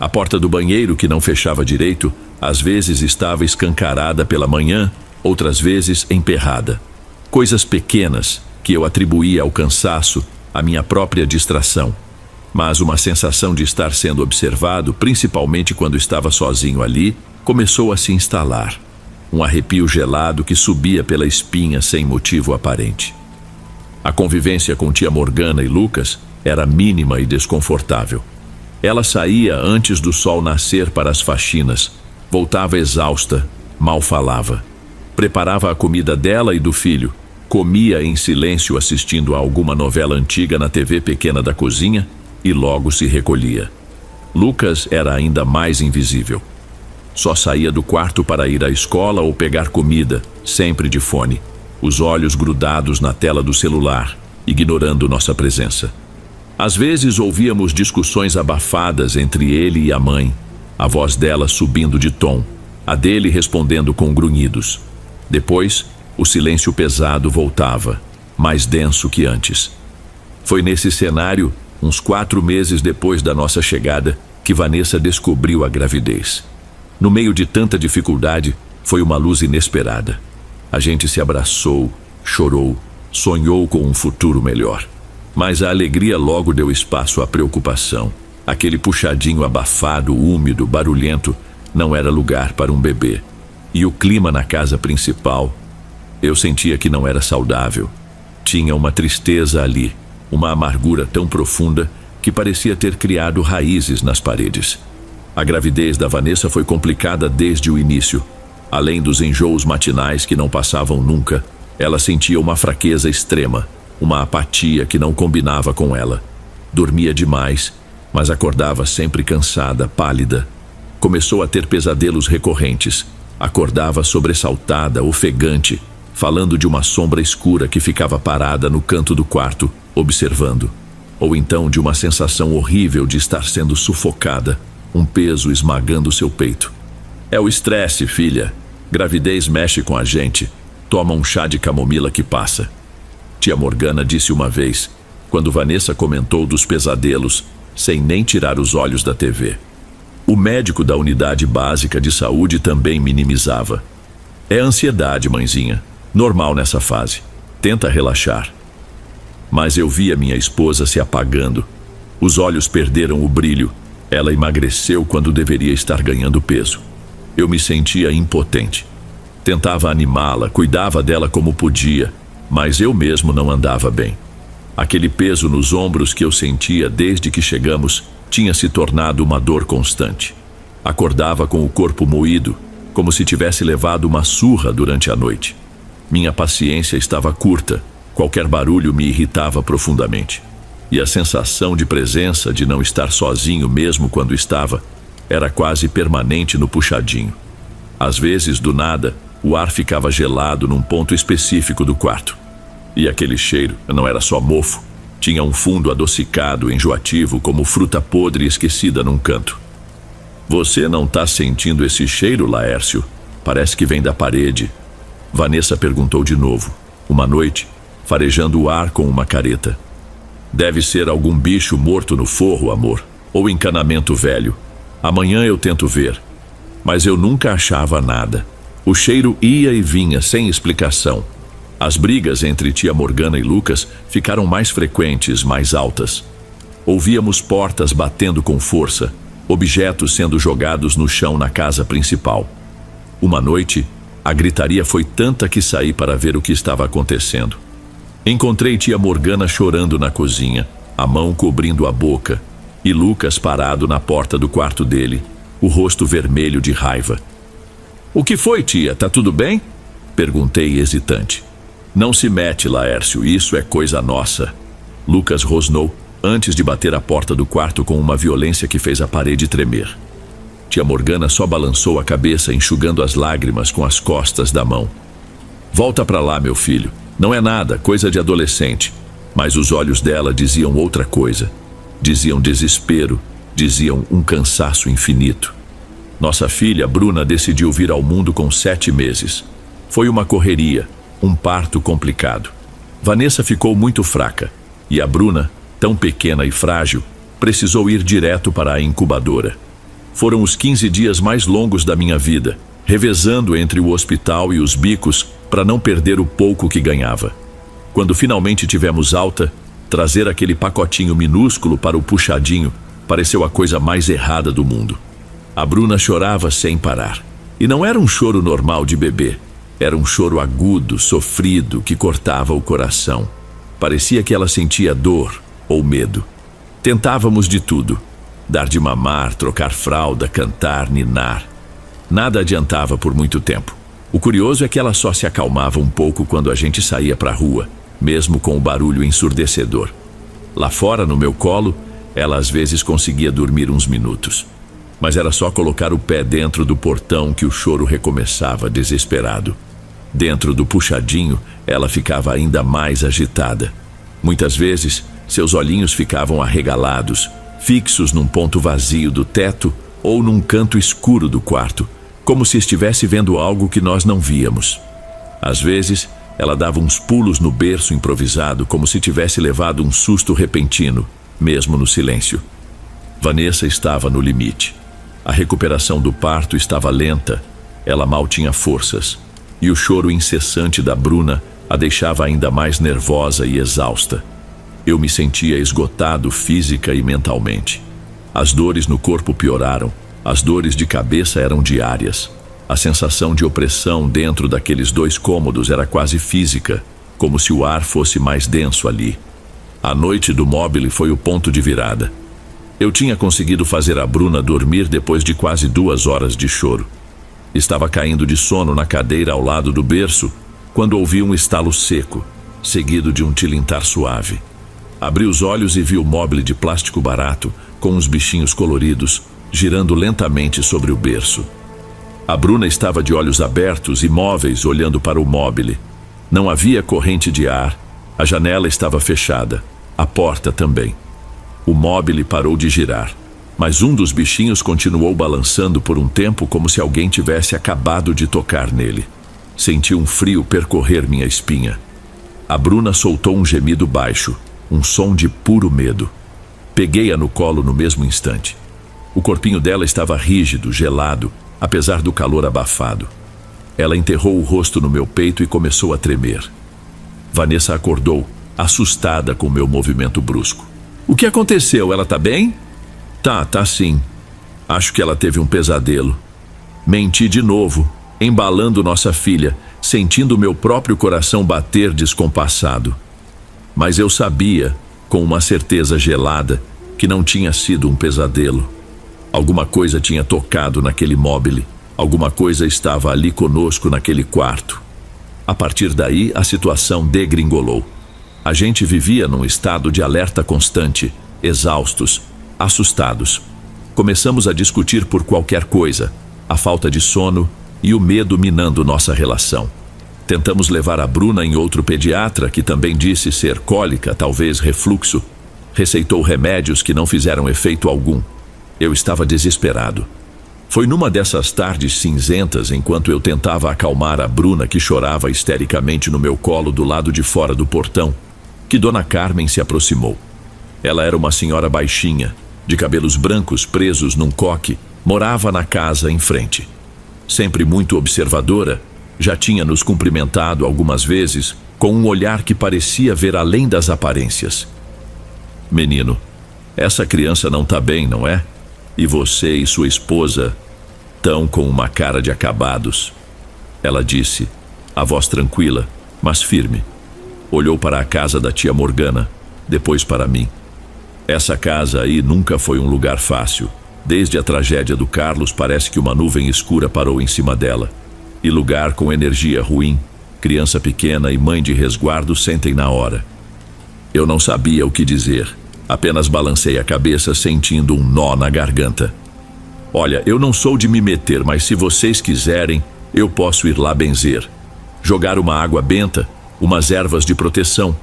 A porta do banheiro, que não fechava direito, às vezes estava escancarada pela manhã, outras vezes emperrada. Coisas pequenas que eu atribuía ao cansaço, à minha própria distração. Mas uma sensação de estar sendo observado, principalmente quando estava sozinho ali, começou a se instalar. Um arrepio gelado que subia pela espinha sem motivo aparente. A convivência com tia Morgana e Lucas era mínima e desconfortável. Ela saía antes do sol nascer para as faxinas, voltava exausta, mal falava. Preparava a comida dela e do filho, comia em silêncio assistindo a alguma novela antiga na TV pequena da cozinha e logo se recolhia. Lucas era ainda mais invisível. Só saía do quarto para ir à escola ou pegar comida, sempre de fone, os olhos grudados na tela do celular, ignorando nossa presença. Às vezes ouvíamos discussões abafadas entre ele e a mãe, a voz dela subindo de tom, a dele respondendo com grunhidos. Depois, o silêncio pesado voltava, mais denso que antes. Foi nesse cenário, uns 4 meses depois da nossa chegada, que Vanessa descobriu a gravidez. No meio de tanta dificuldade, foi uma luz inesperada. A gente se abraçou, chorou, sonhou com um futuro melhor. Mas a alegria logo deu espaço à preocupação. Aquele puxadinho abafado, úmido, barulhento, não era lugar para um bebê. E o clima na casa principal, eu sentia que não era saudável. Tinha uma tristeza ali, uma amargura tão profunda que parecia ter criado raízes nas paredes. A gravidez da Vanessa foi complicada desde o início. Além dos enjoos matinais que não passavam nunca, ela sentia uma fraqueza extrema, uma apatia que não combinava com ela. Dormia demais, mas acordava sempre cansada, pálida. Começou a ter pesadelos recorrentes. Acordava sobressaltada, ofegante, falando de uma sombra escura que ficava parada no canto do quarto, observando. ou então de uma sensação horrível de estar sendo sufocada, um peso esmagando seu peito. É o estresse, filha. Gravidez mexe com a gente. Toma um chá de camomila que passa. Tia Morgana disse uma vez, quando Vanessa comentou dos pesadelos, sem nem tirar os olhos da TV. O médico da unidade básica de saúde também minimizava. É ansiedade, mãezinha. Normal nessa fase. Tenta relaxar. Mas eu via minha esposa se apagando. Os olhos perderam o brilho. Ela emagreceu quando deveria estar ganhando peso. Eu me sentia impotente. Tentava animá-la, cuidava dela como podia, mas eu mesmo não andava bem. Aquele peso nos ombros que eu sentia desde que chegamos tinha se tornado uma dor constante. Acordava com o corpo moído, como se tivesse levado uma surra durante a noite. Minha paciência estava curta, qualquer barulho me irritava profundamente. E a sensação de presença, de não estar sozinho mesmo quando estava, era quase permanente no puxadinho. Às vezes, do nada, o ar ficava gelado num ponto específico do quarto. E aquele cheiro não era só mofo, tinha um fundo adocicado, enjoativo, como fruta podre esquecida num canto. Você não tá sentindo esse cheiro, Laércio? Parece que vem da parede. Vanessa perguntou de novo, uma noite, farejando o ar com uma careta. Deve ser algum bicho morto no forro, amor, ou encanamento velho. Amanhã eu tento ver. Mas eu nunca achava nada. O cheiro ia e vinha sem explicação. As brigas entre tia Morgana e Lucas ficaram mais frequentes, mais altas. Ouvíamos portas batendo com força, objetos sendo jogados no chão na casa principal. Uma noite, a gritaria foi tanta que saí para ver o que estava acontecendo. Encontrei tia Morgana chorando na cozinha, a mão cobrindo a boca, e Lucas parado na porta do quarto dele, o rosto vermelho de raiva. "O que foi, tia? Tá tudo bem?" Perguntei hesitante. "Não se mete, Laércio, isso é coisa nossa." Lucas rosnou, antes de bater a porta do quarto com uma violência que fez a parede tremer. Tia Morgana só balançou a cabeça, enxugando as lágrimas com as costas da mão. "Volta pra lá, meu filho. Não é nada, coisa de adolescente." Mas os olhos dela diziam outra coisa. Diziam desespero, diziam um cansaço infinito. Nossa filha, Bruna, decidiu vir ao mundo com 7 meses. Foi uma correria, um parto complicado. Vanessa ficou muito fraca, e a Bruna, tão pequena e frágil, precisou ir direto para a incubadora. Foram os 15 dias mais longos da minha vida, revezando entre o hospital e os bicos para não perder o pouco que ganhava. Quando finalmente tivemos alta, trazer aquele pacotinho minúsculo para o puxadinho pareceu a coisa mais errada do mundo. A Bruna chorava sem parar. E não era um choro normal de bebê. Era um choro agudo, sofrido, que cortava o coração. Parecia que ela sentia dor ou medo. Tentávamos de tudo. Dar de mamar, trocar fralda, cantar, ninar. Nada adiantava por muito tempo. O curioso é que ela só se acalmava um pouco quando a gente saía para a rua, mesmo com o barulho ensurdecedor. Lá fora, no meu colo, ela às vezes conseguia dormir uns minutos. Mas era só colocar o pé dentro do portão que o choro recomeçava desesperado. Dentro do puxadinho, ela ficava ainda mais agitada. Muitas vezes, seus olhinhos ficavam arregalados, fixos num ponto vazio do teto ou num canto escuro do quarto, como se estivesse vendo algo que nós não víamos. Às vezes, ela dava uns pulos no berço improvisado, como se tivesse levado um susto repentino, mesmo no silêncio. Vanessa estava no limite. A recuperação do parto estava lenta, ela mal tinha forças, e o choro incessante da Bruna a deixava ainda mais nervosa e exausta. Eu me sentia esgotado física e mentalmente. As dores no corpo pioraram, as dores de cabeça eram diárias. A sensação de opressão dentro daqueles 2 cômodos era quase física, como se o ar fosse mais denso ali. A noite do móbile foi o ponto de virada. Eu tinha conseguido fazer a Bruna dormir depois de quase 2 horas de choro. Estava caindo de sono na cadeira ao lado do berço, quando ouvi um estalo seco, seguido de um tilintar suave. Abri os olhos e vi o móbile de plástico barato, com uns bichinhos coloridos, girando lentamente sobre o berço. A Bruna estava de olhos abertos, imóveis, olhando para o móbile. Não havia corrente de ar, a janela estava fechada, a porta também. O móbile parou de girar, mas um dos bichinhos continuou balançando por um tempo como se alguém tivesse acabado de tocar nele. Senti um frio percorrer minha espinha. A Bruna soltou um gemido baixo, um som de puro medo. Peguei-a no colo no mesmo instante. O corpinho dela estava rígido, gelado, apesar do calor abafado. Ela enterrou o rosto no meu peito e começou a tremer. Vanessa acordou, assustada com meu movimento brusco. O que aconteceu? Ela tá bem? Tá sim. Acho que ela teve um pesadelo. Menti de novo, embalando nossa filha, sentindo meu próprio coração bater descompassado. Mas eu sabia, com uma certeza gelada, que não tinha sido um pesadelo. Alguma coisa tinha tocado naquele móvel. Alguma coisa estava ali conosco naquele quarto. A partir daí, a situação degringolou. A gente vivia num estado de alerta constante, exaustos, assustados. Começamos a discutir por qualquer coisa, a falta de sono e o medo minando nossa relação. Tentamos levar a Bruna em outro pediatra, que também disse ser cólica, talvez refluxo. Receitou remédios que não fizeram efeito algum. Eu estava desesperado. Foi numa dessas tardes cinzentas, enquanto eu tentava acalmar a Bruna, que chorava histericamente no meu colo do lado de fora do portão, que Dona Carmen se aproximou. Ela era uma senhora baixinha, de cabelos brancos presos num coque, morava na casa em frente. Sempre muito observadora, já tinha nos cumprimentado algumas vezes, com um olhar que parecia ver além das aparências. Menino, essa criança não tá bem, não é? E você e sua esposa tão com uma cara de acabados. Ela disse, a voz tranquila, mas firme. Olhou para a casa da tia Morgana, depois para mim. Essa casa aí nunca foi um lugar fácil. Desde a tragédia do Carlos, parece que uma nuvem escura parou em cima dela. E lugar com energia ruim, criança pequena e mãe de resguardo sentem na hora. Eu não sabia o que dizer. Apenas balancei a cabeça, sentindo um nó na garganta. Olha, eu não sou de me meter, mas se vocês quiserem, eu posso ir lá benzer. Jogar uma água benta, umas ervas de proteção,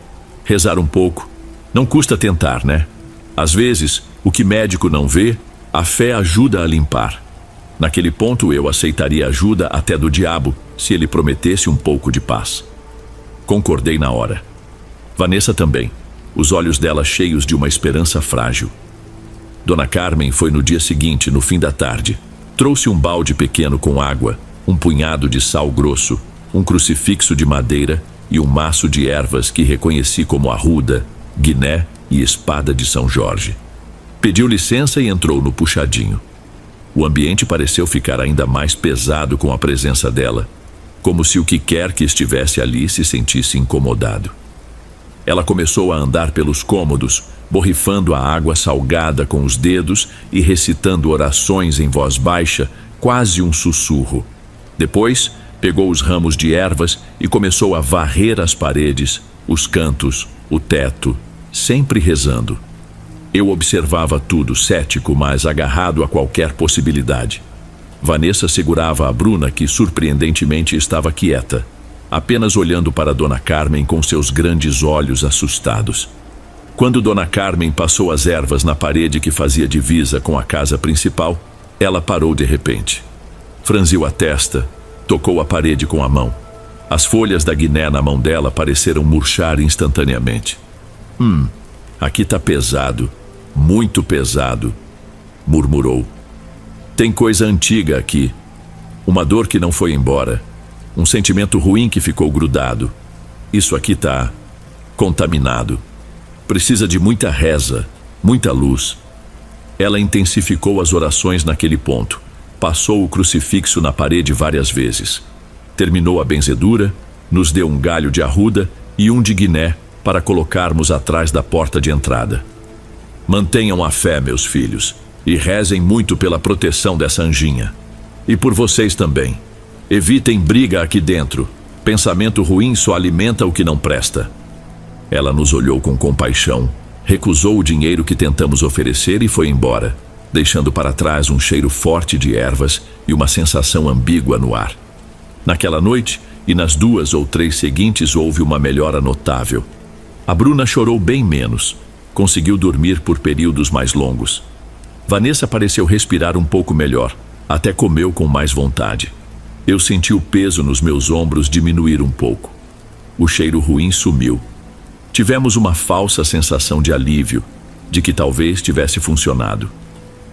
rezar um pouco. Não custa tentar, né? Às vezes, o que médico não vê, a fé ajuda a limpar. Naquele ponto eu aceitaria ajuda até do diabo, se ele prometesse um pouco de paz. Concordei na hora. Vanessa também. Os olhos dela cheios de uma esperança frágil. Dona Carmen foi no dia seguinte, no fim da tarde. Trouxe um balde pequeno com água, um punhado de sal grosso, um crucifixo de madeira e um maço de ervas que reconheci como arruda, guiné e espada de São Jorge. Pediu licença e entrou no puxadinho. O ambiente pareceu ficar ainda mais pesado com a presença dela, como se o que quer que estivesse ali se sentisse incomodado. Ela começou a andar pelos cômodos, borrifando a água salgada com os dedos e recitando orações em voz baixa, quase um sussurro. Depois, pegou os ramos de ervas e começou a varrer as paredes, os cantos, o teto, sempre rezando. Eu observava tudo, cético, mas agarrado a qualquer possibilidade. Vanessa segurava a Bruna, que surpreendentemente estava quieta, apenas olhando para Dona Carmen com seus grandes olhos assustados. Quando Dona Carmen passou as ervas na parede que fazia divisa com a casa principal, ela parou de repente. Franziu a testa, tocou a parede com a mão. As folhas da guiné na mão dela pareceram murchar instantaneamente. Aqui tá pesado, muito pesado, murmurou. Tem coisa antiga aqui, uma dor que não foi embora, um sentimento ruim que ficou grudado. Isso aqui tá contaminado. Precisa de muita reza, muita luz. Ela intensificou as orações naquele ponto. Passou o crucifixo na parede várias vezes. Terminou a benzedura, nos deu um galho de arruda e um de guiné para colocarmos atrás da porta de entrada. Mantenham a fé, meus filhos, e rezem muito pela proteção dessa anjinha. E por vocês também. Evitem briga aqui dentro. Pensamento ruim só alimenta o que não presta. Ela nos olhou com compaixão, recusou o dinheiro que tentamos oferecer e foi embora, deixando para trás um cheiro forte de ervas e uma sensação ambígua no ar. Naquela noite e nas 2 ou 3 seguintes houve uma melhora notável. A Bruna chorou bem menos, Conseguiu dormir por períodos mais longos. Vanessa pareceu respirar um pouco melhor, até comeu com mais vontade. Eu senti o peso nos meus ombros diminuir um pouco. O cheiro ruim sumiu. Tivemos uma falsa sensação de alívio, de que talvez tivesse funcionado.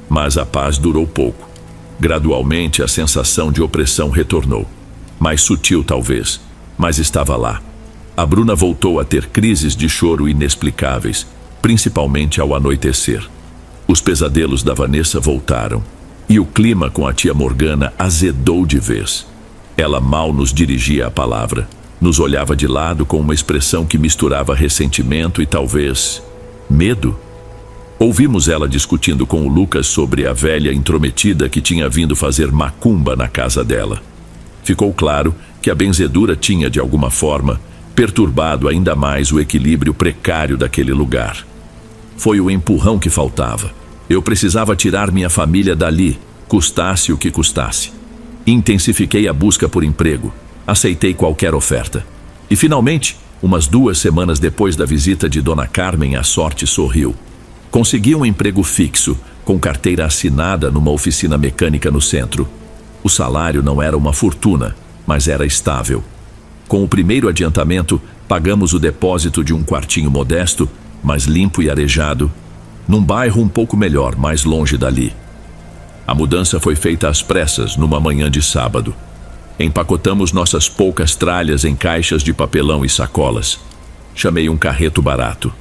Mas a paz durou pouco. Gradualmente a sensação de opressão retornou. Mais sutil talvez, mas estava lá. A Bruna voltou a ter crises de choro inexplicáveis, principalmente ao anoitecer. Os pesadelos da Vanessa voltaram, e o clima com a tia Morgana azedou de vez. Ela mal nos dirigia a palavra, nos olhava de lado com uma expressão que misturava ressentimento e talvez medo. Ouvimos ela discutindo com o Lucas sobre a velha intrometida que tinha vindo fazer macumba na casa dela. Ficou claro que a benzedura tinha, de alguma forma, perturbado ainda mais o equilíbrio precário daquele lugar. Foi o empurrão que faltava. Eu precisava tirar minha família dali, custasse o que custasse. Intensifiquei a busca por emprego. Aceitei qualquer oferta. E finalmente, umas 2 semanas depois da visita de Dona Carmen, a sorte sorriu. Consegui um emprego fixo, com carteira assinada numa oficina mecânica no centro. O salário não era uma fortuna, mas era estável. Com o primeiro adiantamento, pagamos o depósito de um quartinho modesto, mas limpo e arejado, num bairro um pouco melhor, mais longe dali. A mudança foi feita às pressas, numa manhã de sábado. Empacotamos nossas poucas tralhas em caixas de papelão e sacolas. Chamei um carreto barato.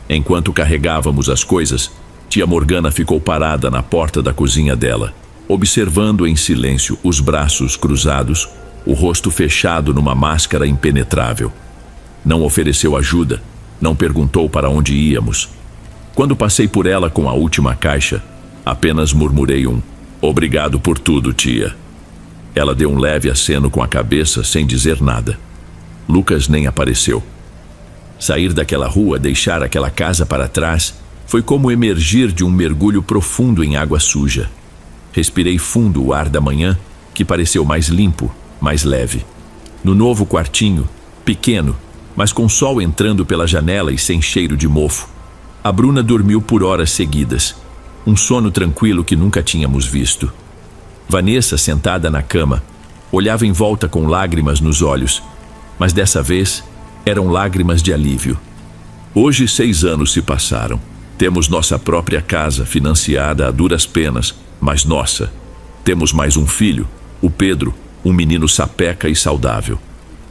Enquanto carregávamos as coisas, tia Morgana ficou parada na porta da cozinha dela, observando em silêncio os braços cruzados, o rosto fechado numa máscara impenetrável. Não ofereceu ajuda, não perguntou para onde íamos. Quando passei por ela com a última caixa, apenas murmurei um "Obrigado por tudo, tia". Ela deu um leve aceno com a cabeça sem dizer nada. Lucas nem apareceu. Sair daquela rua, deixar aquela casa para trás, foi como emergir de um mergulho profundo em água suja. Respirei fundo o ar da manhã, que pareceu mais limpo, mais leve. No novo quartinho, pequeno, mas com sol entrando pela janela e sem cheiro de mofo, a Bruna dormiu por horas seguidas, um sono tranquilo que nunca tínhamos visto. Vanessa, sentada na cama, olhava em volta com lágrimas nos olhos, mas dessa vez eram lágrimas de alívio. Hoje 6 anos se passaram. Temos nossa própria casa, financiada a duras penas, mas nossa. Temos mais um filho, o Pedro, um menino sapeca e saudável.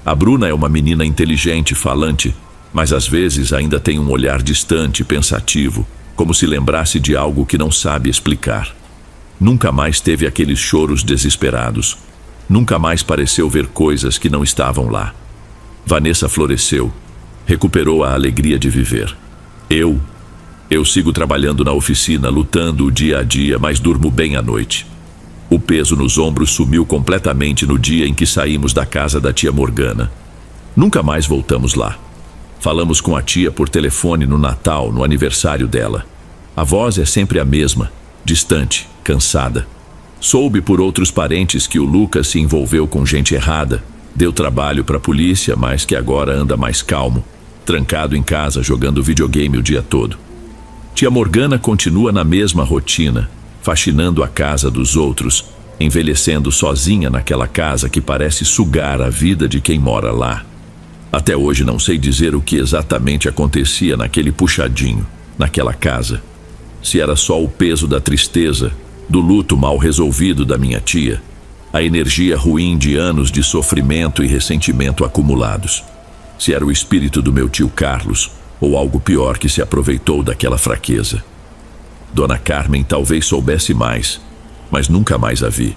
A Bruna é uma menina inteligente, falante, mas às vezes ainda tem um olhar distante, pensativo, como se lembrasse de algo que não sabe explicar. Nunca mais teve aqueles choros desesperados. Nunca mais pareceu ver coisas que não estavam lá. Vanessa floresceu, recuperou a alegria de viver. Eu sigo trabalhando na oficina, lutando o dia a dia, mas durmo bem à noite. O peso nos ombros sumiu completamente no dia em que saímos da casa da tia Morgana. Nunca mais voltamos lá. Falamos com a tia por telefone no Natal, no aniversário dela. A voz é sempre a mesma, distante, cansada. Soube por outros parentes que o Lucas se envolveu com gente errada, deu trabalho para a polícia, mas que agora anda mais calmo, trancado em casa jogando videogame o dia todo. Tia Morgana continua na mesma rotina, faxinando a casa dos outros, envelhecendo sozinha naquela casa que parece sugar a vida de quem mora lá. Até hoje não sei dizer o que exatamente acontecia naquele puxadinho, naquela casa. Se era só o peso da tristeza, do luto mal resolvido da minha tia, a energia ruim de anos de sofrimento e ressentimento acumulados. Se era o espírito do meu tio Carlos, ou algo pior que se aproveitou daquela fraqueza. Dona Carmen talvez soubesse mais, mas nunca mais a vi.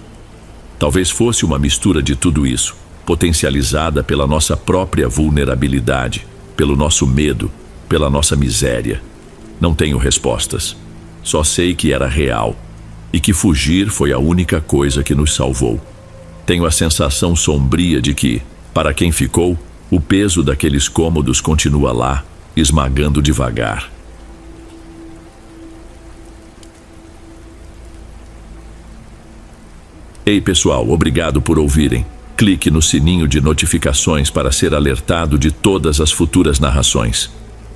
Talvez fosse uma mistura de tudo isso, potencializada pela nossa própria vulnerabilidade, pelo nosso medo, pela nossa miséria. Não tenho respostas. Só sei que era real e que fugir foi a única coisa que nos salvou. Tenho a sensação sombria de que, para quem ficou, o peso daqueles cômodos continua lá, esmagando devagar. Ei pessoal, obrigado por ouvirem. Clique no sininho de notificações para ser alertado de todas as futuras narrações.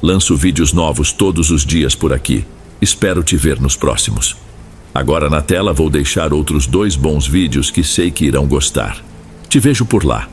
Lanço vídeos novos todos os dias por aqui. Espero te ver nos próximos. Agora na tela vou deixar outros 2 bons vídeos que sei que irão gostar. Te vejo por lá.